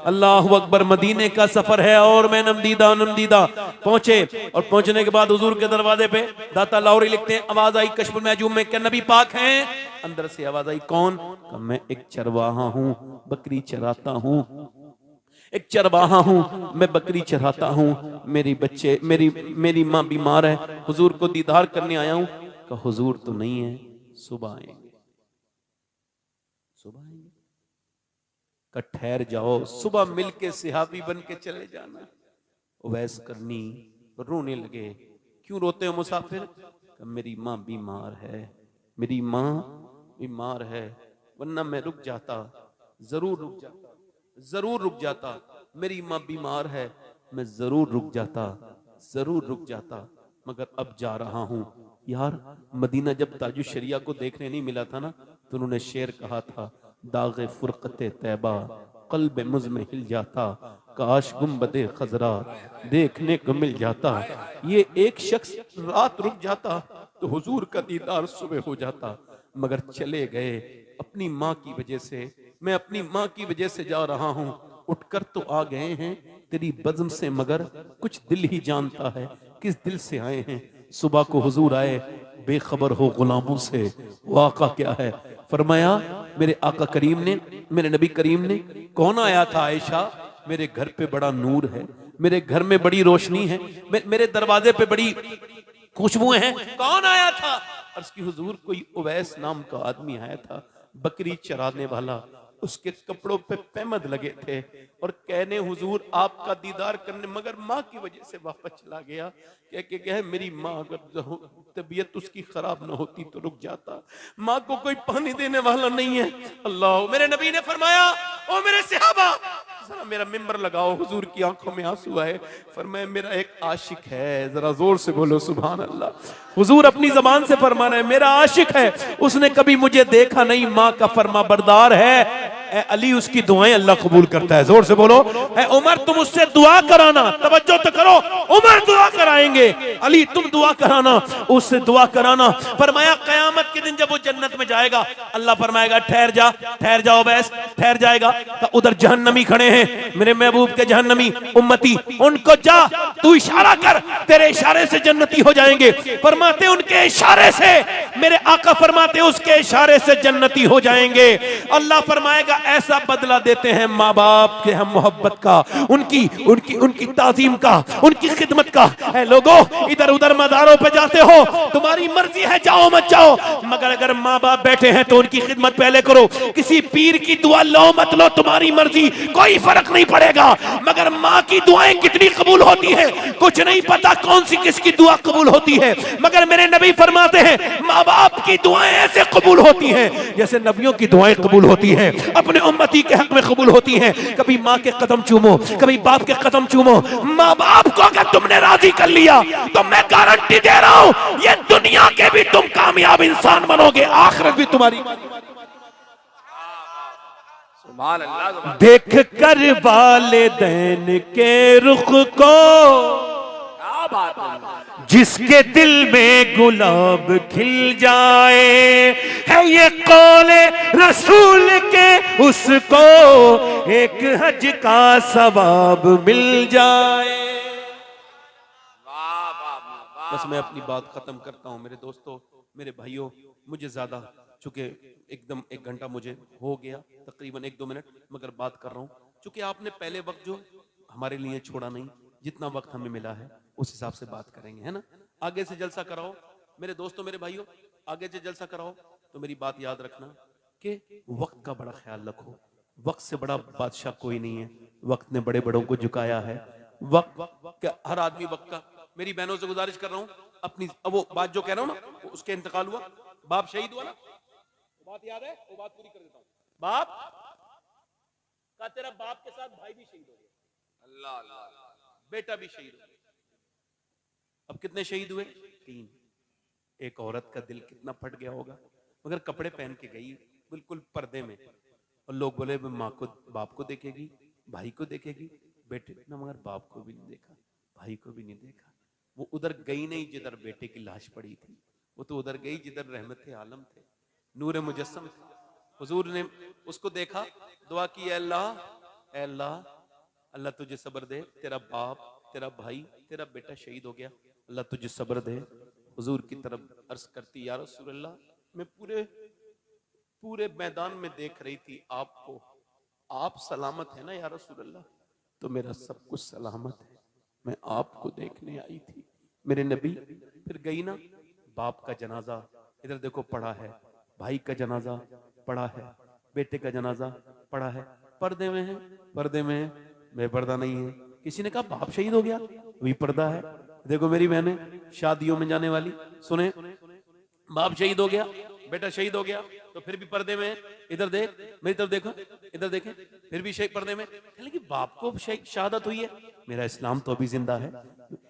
अल्लाह अकबर, मदीने का सफर है और मैं नमदीदा नमदीदा पहुंचे। और पहुंचने के बाद हुजूर के दरवाजे पे दाता लाहौरी लिखते हैं, आवाज आई कश्फुल महजूब में, क्या नबी पाक हैं? अंदर से आवाज आई, कौन? मैं एक चरवाहा हूं, बकरी चराता हूं, एक चरवाहा हूं, मैं बकरी चराता हूं, मेरी बच्चे मेरी माँ बीमार है, हुजूर को दीदार करने आया हूं। कहा हुजूर तो नहीं है, सुबह आएंगे, सुबह आएंगे। का ठहर जाओ, सुबह मिलके सिहाबी बन के चले जाना। उवैस करनी रोने लगे, क्यों रोते हो मुसाफिर? कहा मेरी माँ बीमार है, मेरी माँ बीमार है, वरना मैं रुक जाता, जरूर रुक जाता, जरूर रुक जाता। मेरी माँ बीमार है, मैं जरूर रुक जाता, जरूर रुक जाता, मगर अब जा रहा हूं। यार मदीना जब ताजु शरिया को देखने नहीं मिला था ना, तो उन्होंने शेर कहा था, दागे फुरकते तैबा कल्ब मुझ में हिल जाता, काश गुम्बदे खजरा देखने को मिल जाता। ये एक शख्स रात रुक जाता तो हुजूर का दीदार सुबह हो जाता, मगर चले गए अपनी माँ की वजह से। मैं अपनी माँ की वजह से जा रहा हूँ, उठकर तो आ गए हैं तेरी बज़्म से, मगर कुछ दिल ही जानता है किस दिल से आए हैं। सुबह को हुजूर आए, बेखबर हो गुलामों से, वाक़ा क्या है? फरमाया मेरे आका करीम ने, मेरे नबी करीम ने, कौन आया था आयशा? मेरे घर पे बड़ा नूर है, मेरे घर में बड़ी रोशनी है, मेरे दरवाजे पे बड़ी खुशबुएं हैं। कौन आया था? अर्ज़ की हुजूर कोई उवैस नाम का आदमी आया था, बकरी चराने वाला, उसके कपड़ों पे पैमद लगे थे और कहने हुजूर आपका दीदार करने, मगर माँ की वजह से वापस चला गया। कह मेरी माँ अगर तबीयत उसकी खराब ना होती तो रुक जाता, माँ को कोई पानी देने वाला नहीं है। अल्लाह, मेरे नबी ने फरमाया, ओ मेरे सहाबा जरा मेरा मिंबर लगाओ। हुजूर की आंखों में आंसू आए, फरमाया मेरा एक आशिक है, जरा जोर से बोलो सुभान अल्लाह। हुजूर अपनी जबान से फरमा रहे, मेरा आशिक है, उसने कभी मुझे देखा नहीं, माँ का फरमा बरदार है। ए अली उसकी दुआएं अल्लाह कबूल करता है, जोर से बोलो। ए उमर तुम उससे दुआ कराना, तवज्जो तो करो, उमर दुआ कराएंगे, अली तुम दुआ कराना, उससे दुआ कराना। फरमाया कयामत के दिन जब वो जन्नत में जाएगा, अल्लाह फरमाएगा ठहर जा, ठहर जाओ बैस, ठहर जाएगा। तो उधर जहन्नमी खड़े हैं, मेरे महबूब के जहन्नमी उम्मती, उनको जा तू इशारा कर, तेरे इशारे से जन्नती हो जाएंगे। फरमाते उनके इशारे से, मेरे आका फरमाते उसके इशारे से जन्नती हो जाएंगे। अल्लाह फरमाएगा ऐसा बदला देते हैं माँ बाप के हम मोहब्बत का, उनकी उनकी उनकी ताजीम का, उनकी खिदमत का। है लोगों इधर उधर मज़ारों पे जाते हो, तुम्हारी मर्जी है जाओ मत जाओ, मगर अगर माँ बाप बैठे हैं तो उनकी खिदमत पहले करो। किसी पीर की दुआ लो मत लो, तुम्हारी मर्जी, कोई फर्क नहीं पड़ेगा, मगर माँ की दुआएं कितनी कबूल होती है कुछ नहीं पता, कौन सी किसकी दुआ कबूल होती है। मगर मेरे नबी फरमाते हैं माँ बाप की दुआएं ऐसे कबूल होती हैं जैसे नबियों की दुआएं कबूल होती हैं, अपने उम्मती के हक में कबूल होती हैं। कभी माँ के कदम चूमो, कभी बाप के कदम चूमो। माँ बाप को अगर तुमने राजी कर लिया तो मैं गारंटी दे रहा हूं, ये दुनिया के भी तुम कामयाब इंसान बनोगे, आखिरत भी तुम्हारी। सुभान अल्लाह, सुभान अल्लाह। देख कर वालिदैन के रुख को, क्या बात है, जिसके दिल में गुलाब खिल जाए, है ये कौले रसूल के, उसको एक हज का सवाब मिल जाए। वाह वाह वाह। बस मैं अपनी बात खत्म करता हूं मेरे दोस्तों, मेरे भाइयों, मुझे ज्यादा चूंकि एकदम 1 घंटा मुझे हो गया, तकरीबन 1-2 मिनट मगर बात कर रहा हूं, चूंकि आपने पहले वक्त जो हमारे लिए छोड़ा नहीं, जितना वक्त हमें मिला है उस हिसाब से बात करेंगे, है ना। आगे से जलसा कराओ मेरे दोस्तों, मेरे भाइयों, आगे से जलसा कराओ तो मेरी बात याद रखना कि वक्त का बड़ा ख्याल रखो। वक्त से बड़ा बादशाह कोई नहीं है, वक्त ने बड़े बड़ों को झुकाया है। वक्त हर आदमी वक्त का, मेरी बहनों से गुजारिश कर रहा हूं अपनी, अब वो बात जो कह रहा हूं ना, उसके इंतकाल हुआ, बाप शहीद हुआ ना, वो बात याद है, वो बात पूरी कर देता हूं। बाप का, तेरा बाप के साथ भाई भी शहीद हो गया, अल्लाह अल्लाह, बेटा भी शहीद हो गया। अब कितने शहीद हुए? 3। एक औरत का दिल कितना फट गया होगा, मगर कपड़े पहन के गई बिल्कुल पर्दे में, और लोग बोले माँ को, बाप को देखेगी, भाई को देखेगी, बेटे ना, मगर बाप को भी नहीं देखा, भाई को भी नहीं देखा। वो उधर गई नहीं जिधर बेटे की लाश पड़ी थी, वो तो उधर गई जिधर रहमत आलम थे, नूर मुजस्सम थे। हुजूर ने उसको देखा, दुआ की, ऐ अल्लाह, अल्लाह तुझे सब्र दे, तेरा बाप, तेरा भाई, तेरा बेटा शहीद हो गया, अल्लाह तुझे सब्र दे। हुजूर की तरफ अर्ज करती, या रसूल अल्लाह, मैं पूरे पूरे मैदान में देख रही थी आपको, आप सलामत है ना या रसूल अल्लाह? तो मेरा सब कुछ सलामत है, मैं आपको देखने आई थी मेरे नबी। फिर गई ना, बाप का जनाजा इधर देखो पड़ा है, भाई का जनाजा पड़ा है, बेटे का जनाजा पड़ा है, पर्दे में है, पर्दे में है, बेपर्दा नहीं है। किसी ने कहा बाप शहीद हो गया, वही पर्दा है। देखो मेरी बहनें शादियों में जाने वाली, सुने, बाप शहीद हो गया, बेटा शहीद हो गया, तो फिर भी पर्दे में है। इधर देख, मेरी तरफ देखो, इधर देखें, फिर भी शहीद पर्दे में। लेकिन बाप को शहादत हुई है, मेरा इस्लाम तो अभी जिंदा है।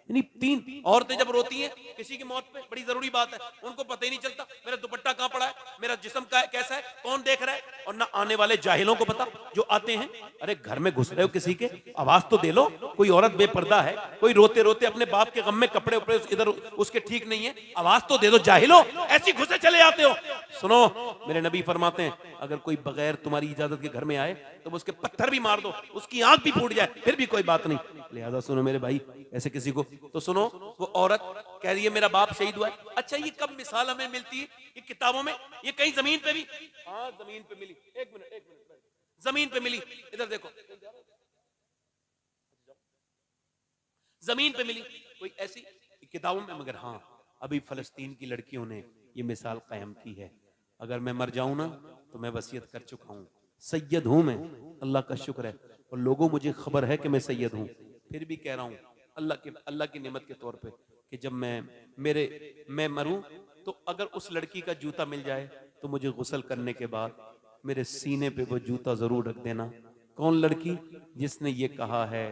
यानी तीन औरतें जब रोती हैं किसी की मौत पे, बड़ी जरूरी बात है, उनको पता ही नहीं चलता मेरा दुपट्टा कहां पड़ा है, मेरा जिस्म कैसा है, कौन देख रहा है, और ना आने वाले जाहिलों को पता जो आते हैं। अरे घर में घुस रहे हो किसी के, आवाज तो दे लो। कोई औरत बेपर्दा है, कोई रोते रोते अपने बाप के गम में कपड़े उपड़े इधर उसके ठीक नहीं है, आवाज तो दे दो जाहिलो, ऐसी घुसे चले आते हो। सुनो, मेरे नबी फरमाते हैं, अगर कोई बगैर तुम्हारी इजाजत के घर में आए तो उसके पत्थर भी मार दो, उसकी आंख भी फूट जाए, फिर भी कोई बात नहीं। लिहाजा सुनो मेरे भाई, ऐसे किसी को तो सुनो, वो औरत कह रही है मेरा बाप शहीद हुआ है। अच्छा, ये कब मिसाल हमें मिलती है? ये किताबों में, ये कहीं जमीन पे भी? हाँ जमीन पे मिली। एक मिनट, जमीन पे मिली। इधर देखो, जमीन पे मिली कोई ऐसी किताबों में, मगर हाँ अभी फलस्तीन की लड़कियों ने ये मिसाल कायम की है। अगर मैं मर जाऊं ना तो मैं वसीयत कर चुका हूं, सैयद हूं मैं, अल्लाह का शुक्र है, और लोगों मुझे खबर है कि मैं सैयद हूं, फिर भी कह रहा हूं अल्लाह की नेमत के तौर पे कि जब मैं मरूं तो अगर उस लड़की का जूता मिल जाए तो मुझे गुस्ल करने के बाद मेरे सीने पे वो जूता जरूर रख देना। कौन लड़की? जिसने ये कहा है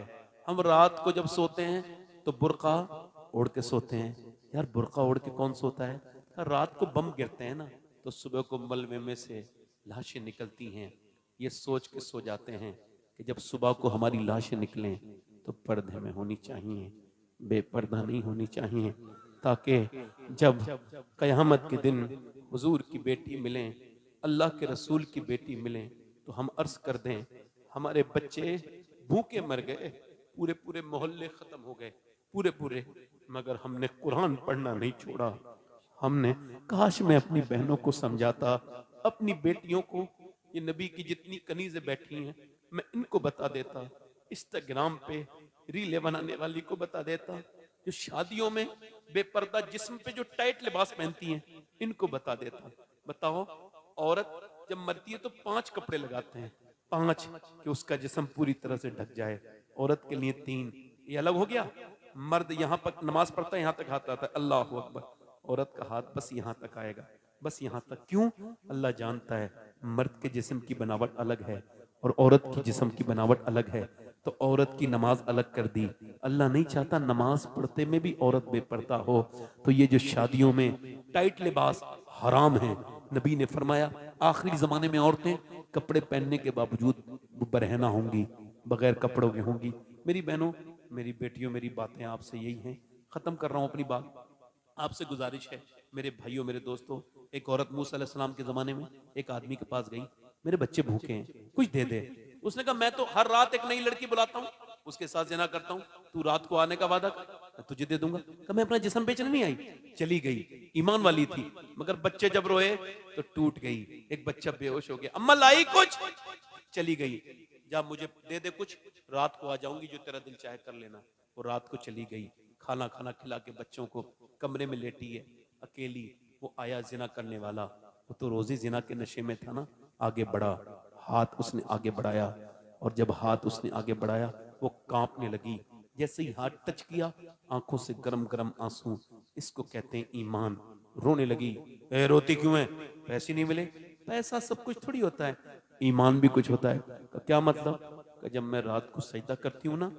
हम रात को जब सोते हैं तो बुर्का ओढ़ के सोते हैं। यार बुर्का ओढ़ के कौन सोता है? रात को बम गिरते हैं ना तो सुबह को मलबे में से लाशें निकलती हैं, ये सोच के सो जाते हैं कि जब सुबह को हमारी लाशें निकलें तो पर्दे में होनी चाहिए, बेपर्दा नहीं होनी चाहिए, ताकि जब कयामत के दिन हुजूर की बेटी मिलें, अल्लाह के रसूल की बेटी मिलें, तो हम अर्ज कर दें हमारे बच्चे भूखे मर गए, पूरे पूरे मोहल्ले खत्म हो गए, पूरे, मगर हमने कुरान पढ़ना नहीं छोड़ा। हमने, काश मैं अपनी बहनों को समझाता, अपनी बेटियों को, ये नबी की जितनी कनीजें बैठी हैं मैं इनको बता देता, इंस्टाग्राम पे रीले बनाने वाली को बता देता, जो शादियों में बेपर्दा जिस्म पे जो टाइट लिबास पहनती हैं इनको बता देता। बताओ, औरत जब मरती है तो 5 कपड़े लगाते हैं, 5 कि उसका जिस्म पूरी तरह से ढक जाए, औरत के लिए 3, ये अलग हो गया। मर्द यहाँ पर नमाज पढ़ता है, यहाँ तक हाथ आता है, अल्लाह अकबर, औरत का हाथ बस यहाँ तक आएगा, बस यहाँ तक। क्यों? अल्लाह जानता है मर्द के जिस्म की बनावट अलग है और औरत की जिस्म की बनावट अलग है, तो औरत की नमाज अलग कर दी। अल्लाह नहीं चाहता नमाज पढ़ते में भी औरत बेपर्दा हो। तो ये जो शादियों में टाइट लिबास हराम है, नबी ने फरमाया आखिरी जमाने में औरतें कपड़े पहनने के बावजूद बरहना होंगी, बगैर कपड़ों के होंगी। मेरी बहनों, मेरी बेटियों, मेरी बातें आपसे यही हैं, खत्म कर रहा हूं अपनी बात। आपसे गुजारिश है मेरे भाइयों, मेरे दोस्तों, एक औरत मूसा अलैहिस्सलाम के जमाने में एक आदमी के पास गई, मेरे बच्चे भूखे हैं कुछ दे दे। उसने कहा मैं तो हर रात एक नई लड़की बुलाता हूँ, उसके साथ ज़िना करता हूँ, तू रात को आने का वादा कर, मैं तुझे दे दूंगा। कहा मैं अपना जिस्म बेचने नहीं आई। चली गई, ईमान वाली थी, मगर बच्चे जब रोए तो टूट गई। एक बच्चा बेहोश हो गया, अम्मा लाई कुछ, चली गई, जा मुझे दे दे कुछ, रात को आ जाऊंगी, जो तेरा दिल चाहे कर लेना। वो रात को चली गई, खाना खाना खिला के बच्चों को कमरे में लेटी है अकेली। वो आया जिना करने वाला, वो तो रोजी जिना के नशे में था ना, आगे बढ़ा, हाथ उसने आगे बढ़ाया, और जब हाथ उसने आगे बढ़ाया वो कांपने लगी। जैसे ही हाथ टच किया, आंखों से गरम गरम आंसू, इसको कहते हैं ईमान। रोने लगी, ए रोती क्यों है? पैसे नहीं मिले। पैसा सब कुछ थोड़ी होता है, ईमान भी कुछ होता है। क्या मतलब? जब मैं रात को सजदा करती हूँ ना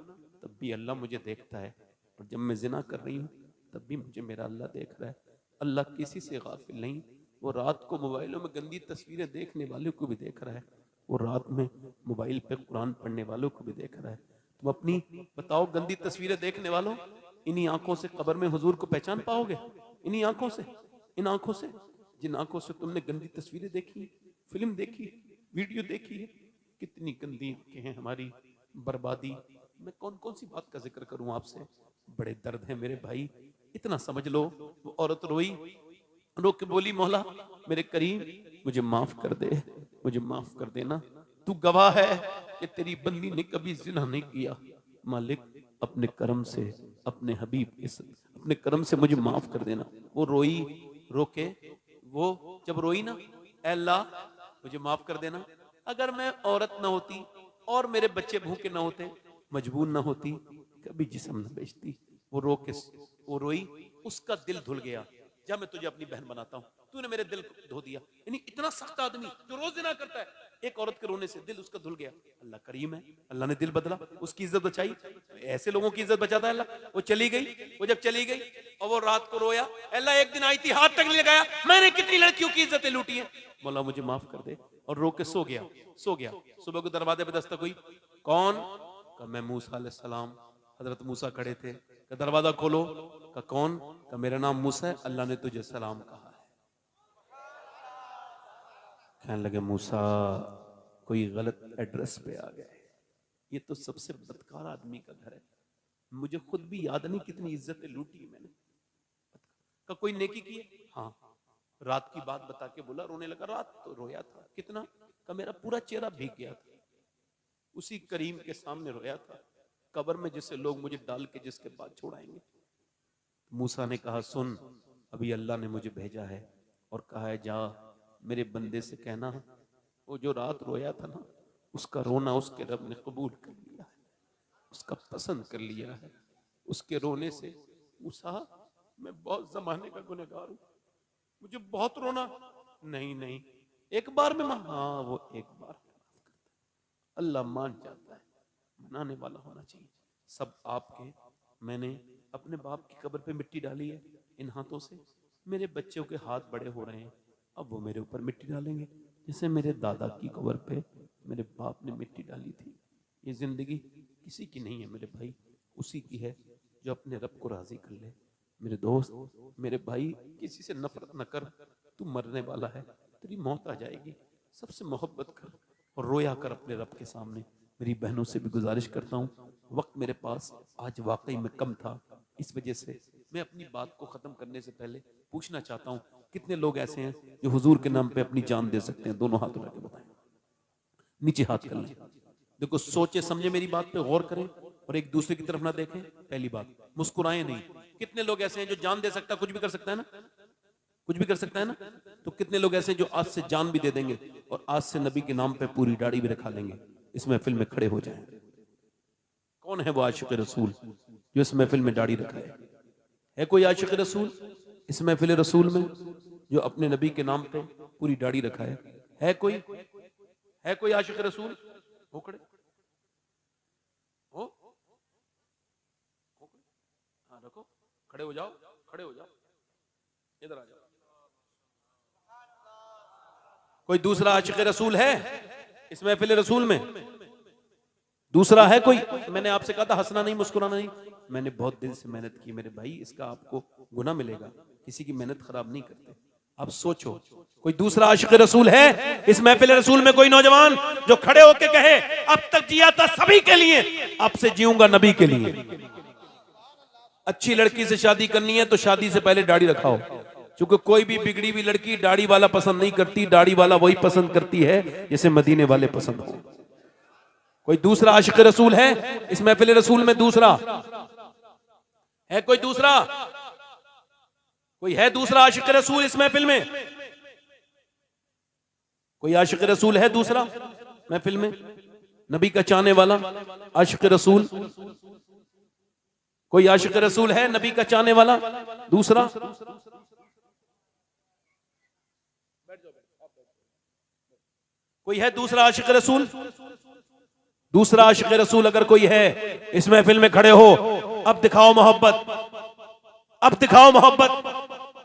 तब भी अल्लाह मुझे देखता है, और जब मैं जिना कर रही हूँ तब भी मुझे मेरा अल्लाह देख रहा है। अल्लाह किसी से गाफिल नहीं, वो रात को मोबाइलों में गंदी तस्वीरें देखने वालों को भी देख रहा है, वो रात में मोबाइल पे कुरान पढ़ने वालों को भी देख रहा है। तुम अपनी बताओ, गंदी तस्वीरें देखने वालों, इन्हीं आंखों से कब्र में हुजूर को पहचान पाओगे? इन्हीं आंखों से, इन आंखों से, जिन आंखों से तुमने गंदी तस्वीरें देखी, फिल्म देखी, वीडियो देखी है। कितनी गंदी आंखें हैं हमारी, बर्बादी। मैं कौन कौन सी बात का जिक्र करूं आपसे, बड़े दर्द है मेरे भाई। इतना समझ लो, वो औरत रोई, रो के बोली, मौला मेरे करीम मुझे माफ कर दे, मुझे माफ कर देना, तू गवाह है कि तेरी बंदी ने कभी जिना नहीं किया। मालिक अपने करम से, अपने हबीब के अपने करम से मुझे माफ कर देना। वो रोई, रो के वो जब रोई ना, ऐ अल्लाह मुझे माफ कर देना, अगर मैं औरत ना होती और मेरे बच्चे भूखे ना होते, मजबूर ना होती, कभी जिस्म न बेचती। वो रो के वो रोई, उसका दिल धुल गया। जा मैं तुझे अपनी बहन बनाता हूँ, तूने मेरे दिल को धो दिया। यानी इतना सख्त आदमी जो रोज जिना करता है, एक औरत के रोने से दिल उसका धुल गया। अल्लाह करीम है, अल्लाह ने दिल बदला, उसकी इज्जत बचाई। ऐसे लोगों की इज्जत बचाता है अल्लाह। वो चली गई, वो जब चली गई और वो रात को रोया, अल्लाह एक दिन आई थी, हाथ तक नहीं लगाया, मैंने कितनी लड़कियों की इज्जतें लूटी है, मौला मुझे माफ कर दे। और रो के सो गया, सो गया। सुबह को दरवाजे पे दस्तक हुई, कौन? कहा मैं मूसा अलैहिस्सलाम। हजरत मूसा खड़े थे, कहा दरवाजा खोलो। कहा कौन? कहा मेरा नाम मूसा है, अल्लाह ने तुझे सलाम कहा है। कहने लगे मूसा कोई गलत एड्रेस पे आ गए, ये तो सबसे बदकार आदमी का घर है, मुझे खुद भी याद नहीं कितनी इज्जतें लूटी मैंने। का कोई नेकी की है? हाँ। रात की बात बता के बोला, रोने लगा। रात तो रोया था, कितना? का मेरा पूरा चेहरा भीग गया था, उसी करीम के सामने रोया था, कब्र में जिसे लोग मुझे डाल के जिसके बाद छोड़ाएंगे। मूसा ने कहा सुन, अभी अल्लाह ने मुझे भेजा है और कहा है जा मेरे बंदे से कहना, वो जो रात रोया था ना, उसका रोना उसके रब ने कबूल कर लिया है, उसका पसंद कर लिया है। उसके रोने से मूसा मैं बहुत जमाने का गुनहगार हूं, मुझे बहुत रोना। नहीं नहीं, एक बार में हाँ, वो एक बार अल्लाह मान जाता है, मनाने वाला होना चाहिए। सब आपके, मैंने अपने बाप की कब्र पे मिट्टी डाली है इन हाथों से, मेरे बच्चों के हाथ बड़े हो रहे हैं, अब वो मेरे ऊपर मिट्टी डालेंगे, जैसे मेरे दादा की कब्र पे मेरे बाप ने मिट्टी डाली थी। ये जिंदगी किसी की नहीं है मेरे भाई, उसी की है जो अपने रब को राजी कर ले। मेरे दोस्त, मेरे भाई, किसी से नफरत न कर, तू मरने वाला है, तेरी मौत आ जाएगी, सबसे मोहब्बत कर और रोया कर अपने रब के सामने। मेरी बहनों से भी गुजारिश करता हूँ, वक्त मेरे पास आज वाकई में कम था, इस वजह से मैं अपनी बात को खत्म करने से पहले पूछना चाहता हूँ, कितने लोग ऐसे हैं जो हुजूर के नाम पे अपनी जान दे सकते हैं? दोनों हाथ उठा के बताएं, नीचे हाथ कर लें। देखो सोचे समझे मेरी बात पे गौर करें और एक दूसरे की तरफ ना देखें। पहली बात, मुस्कुराएं नहीं। कितने लोग ऐसे हैं जो जान दे सकता, कुछ भी कर सकता है ना, कुछ भी कर सकता है ना? तो कितने लोग ऐसे हैं जो आज से जान भी दे देंगे और आज से नबी के नाम पे पूरी दाढ़ी भी रखा लेंगे, इस महफिल में खड़े हो जाएं। कौन है वो आशिक रसूल जो इस महफिल में दाढ़ी रखा है कोई आशिक रसूल इस महफिल रसूल में जो अपने नबी के नाम पे पूरी दाढ़ी रखा है कोई? है कोई आशिक रसूल? हो खड़े हो, हाँ रखो, खड़े हो जाओ, खड़े हो जाओ, इधर आ जाओ। कोई दूसरा आशिक रसूल है इस महफिल रसूल में? दूसरा है कोई? मैंने आपसे कहा था हंसना नहीं, मुस्कुराना नहीं। मैंने बहुत दिल से मेहनत की मेरे भाई, इसका आपको गुना मिलेगा, किसी की मेहनत खराब नहीं करते। आप सोचो, कोई दूसरा आशिक रसूल है इस महफिल रसूल में? कोई नौजवान जो खड़े होके कहे अब तक जिया था सभी के लिए, अब से जीऊंगा नबी के लिए। अच्छी लड़की से शादी करनी है तो शादी से पहले दाढ़ी रखाओ, क्योंकि कोई भी बिगड़ी हुई लड़की दाढ़ी वाला पसंद नहीं करती, दाढ़ी वाला वही पसंद करती है जिसे मदीने वाले पसंद हो। कोई दूसरा आशिक रसूल है इस महफिल रसूल में? दूसरा है कोई? दूसरा कोई है? दूसरा आशिक रसूल इस महफिल में? कोई आशिक रसूल है दूसरा महफिल में? नबी का चाहने वाला आशिक रसूल? कोई आशिक रसूल है नबी का चाहने वाला दूसरा? कोई है दूसरा आशिक रसूल? दूसरा आशिक रसूल अगर कोई है इस महफिल में खड़े हो, अब दिखाओ मोहब्बत, अब दिखाओ मोहब्बत।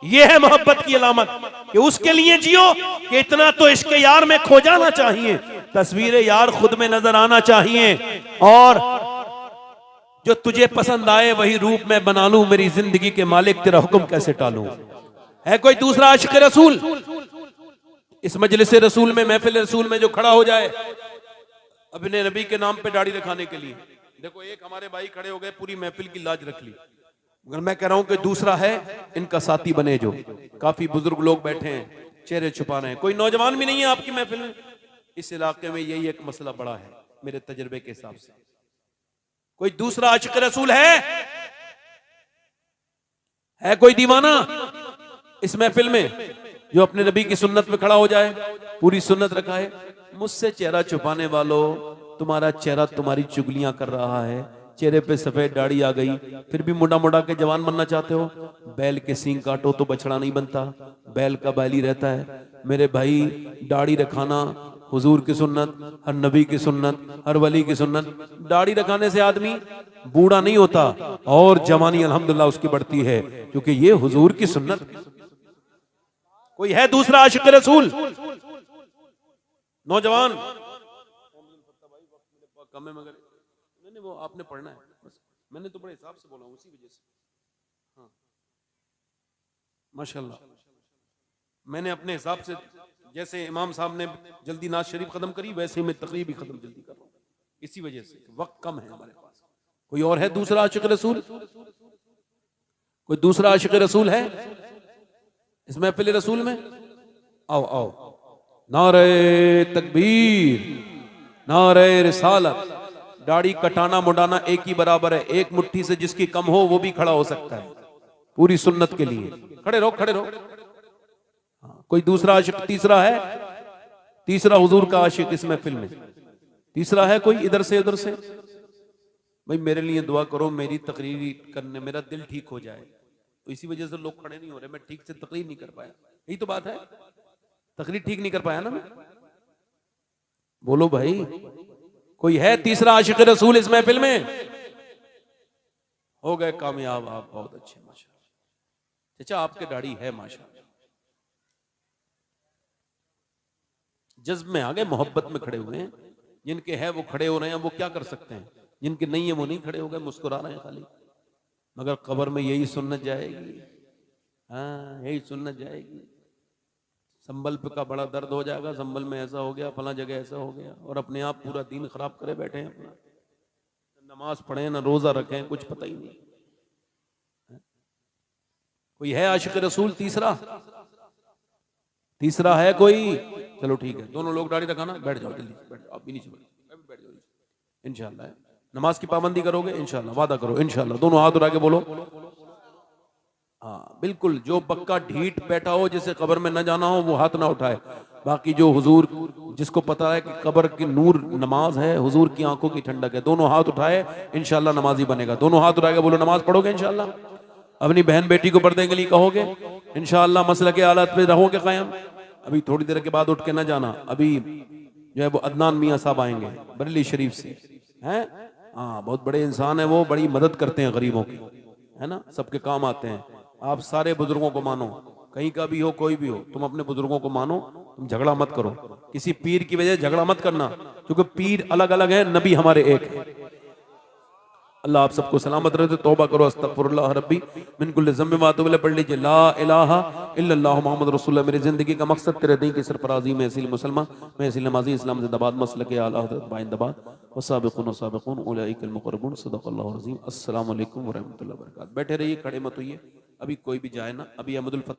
यह है मोहब्बत की अलामत कि उसके लिए जियो कि इतना तो इश्क यार में खो जाना चाहिए, तस्वीर यार खुद में नजर आना चाहिए, और जो तुझे पसंद आए वही रूप मैं बना लूं, मेरी जिंदगी के मालिक तेरा हुक्म कैसे टालूं। है कोई दूसरा आशिक रसूल इस मजलिस रसूल में, महफिल रसूल में जो खड़ा हो जाए अपने नबी के नाम पे दाढ़ी रखाने के लिए? देखो एक हमारे भाई खड़े हो गए, पूरी महफिल की लाज रख ली, मगर मैं कह रहा हूं कि दूसरा है इनका साथी बने। जो काफी बुजुर्ग लोग बैठे हैं, चेहरे छुपा रहे हैं, कोई नौजवान भी नहीं है आपकी महफिल में। इस इलाके में यही एक मसला बड़ा है मेरे तजर्बे के हिसाब से। कोई दूसरा आशिक रसूल है कोई दीवाना इस महफिल में जो अपने नबी की सुन्नत में खड़ा हो जाए, पूरी सुन्नत रखाए? मुझसे चेहरा छुपाने वालों, तुम्हारा चेहरा तुम्हारी चुगलियां कर रहा है, चेहरे पे सफेद दाढ़ी आ गई, फिर भी मुड़ा मुड़ा के जवान बनना चाहते हो। बैल के सींग काटो तो बछड़ा नहीं बनता, बैल का बैल ही रहता है। मेरे भाई, दाढ़ी रखाना हुजूर की सुन्नत, हर नबी की सुन्नत, हर वली की सुन्नत। दाढ़ी रखाने से आदमी बूढ़ा नहीं होता और जवानी अल्हम्दुलिल्लाह उसकी बढ़ती है, क्योंकि ये हुजूर की सुन्नत। कोई है दूसरा आशिक रसूल नौजवान? कम है मगर नहीं, वो आपने पढ़ना है बस, मैंने तो बड़े हिसाब से बोला उसी वजह से। हाँ माशाल्लाह, मैंने अपने हिसाब से, जैसे इमाम साहब ने जल्दी नाज शरीफ खत्म करी, वैसे ही मैं तकरीब भी खत्म जल्दी कर रहा हूँ, इसी वजह से वक्त कम है हमारे पास। कोई और है दूसरा आशिक रसूल? कोई दूसरा आशिक रसूल है इस महफिल रसूल में? आओ आओ, नारे तकबीर, नारे रिसालत। दाढ़ी कटाना मुड़ाना एक ही बराबर है, एक मुट्ठी से जिसकी कम हो वो भी खड़ा हो सकता है पूरी सुन्नत के लिए। खड़े रहो, खड़े रहो। हाँ, कोई दूसरा आशिक तीसरा है? तीसरा हुजूर का आशिक इस महफिल में तीसरा है कोई? इधर से उधर से। भाई मेरे लिए दुआ करो, मेरी तकरीर करने मेरा दिल ठीक हो जाए, तो इसी वजह से लोग खड़े नहीं हो रहे, मैं ठीक से तकरीर नहीं कर पाया। यही तो बात है, तकरीर ठीक नहीं कर पाया ना मैं। बोलो भाई, कोई है तीसरा आशिक रसूल इस महफिल में? हो गए कामयाब आप, बहुत अच्छे माशाअल्लाह। चाचा आपके दाढ़ी है माशाअल्लाह, जज्ब में आ गए, मोहब्बत में खड़े हुए हैं। जिनके है वो खड़े हो रहे हैं, वो क्या कर सकते हैं? जिनके नहीं है वो नहीं खड़े हो गए, मुस्कुरा रहे हैं खाली। मगर कब्र में यही सुन्नत जाएगी। हाँ यही सुन्नत जाएगी। संबल पे का बड़ा दर्द हो जाएगा, संबल में ऐसा हो गया, फला जगह ऐसा हो गया, और अपने आप पूरा दीन खराब करे बैठे हैं अपना। नमाज पढ़े ना रोजा रखें, कुछ पता ही नहीं। कोई है आशिक रसूल तीसरा? तीसरा है कोई? चलो ठीक है, दोनों लोग दाढ़ी रखाना, बैठ जाओ जल्दी, बैठ जाओ, आप भी नीचे बैठ जाओ इंशाल्लाह। नमाज की पाबंदी करोगे इंशाल्लाह, वादा करो इंशाल्लाह। दोनों हाथ उठा के बोलो हाँ बिल्कुल। जो पक्का ढीठ बैठा हो, जिसे कब्र में न जाना हो, वो हाथ ना उठाए। बाकी जो हुजूर, जिसको पता है कि कब्र की नूर नमाज है, हुजूर की आंखों की ठंडक है, दोनों हाथ उठाए, इंशाल्लाह नमाजी बनेगा। दोनों हाथ उठा के बोलो नमाज पढ़ोगे इंशाल्लाह। अपनी बहन बेटी को पर्दे के लिए कहोगे इंशाल्लाह, मसले के हालात पे रहोगे कायम। अभी थोड़ी देर के बाद उठ के ना जाना, अभी जो है वो अदनान मियाँ साहब आएंगे बरेली शरीफ से, हैं? हाँ बहुत बड़े इंसान है वो, बड़ी मदद करते हैं गरीबों की, है ना, सबके काम आते हैं। आप सारे बुजुर्गों को मानो, कहीं का भी हो कोई भी हो, तुम अपने बुजुर्गों को मानो, तुम झगड़ा मत करो, किसी पीर की वजह से झगड़ा मत करना, क्योंकि पीर अलग अलग है, नबी हमारे एक है। अल्लाह आप सबको सलामत रहे। तौबा करो, अस्तगफिरुल्लाह रब्बी मिन कुल्लि ज़ंबि व अतूबु इलैह, पढ़ लीजिए ला इलाहा इल्लल्लाह मुहम्मद रसूलुल्लाह। मेरी जिंदगी का मकसद तेरे दीन की सरफराजी में, असील मुसलमान में, असील नमाजी, इस्लाम जिंदाबाद, मसलक आला हज़रत बाइंदाबाद, वसाबिक़ून वसाबिक़ून उलाइकल मुक़र्रबून, सदक़ल्लाहुल अज़ीम। अस्सलामु अलैकुम व रहमतुल्लाहि व बरकातहू। बैठे रहिए, खड़े मत होइए, अभी कोई भी जाए ना। अभी अहमदुल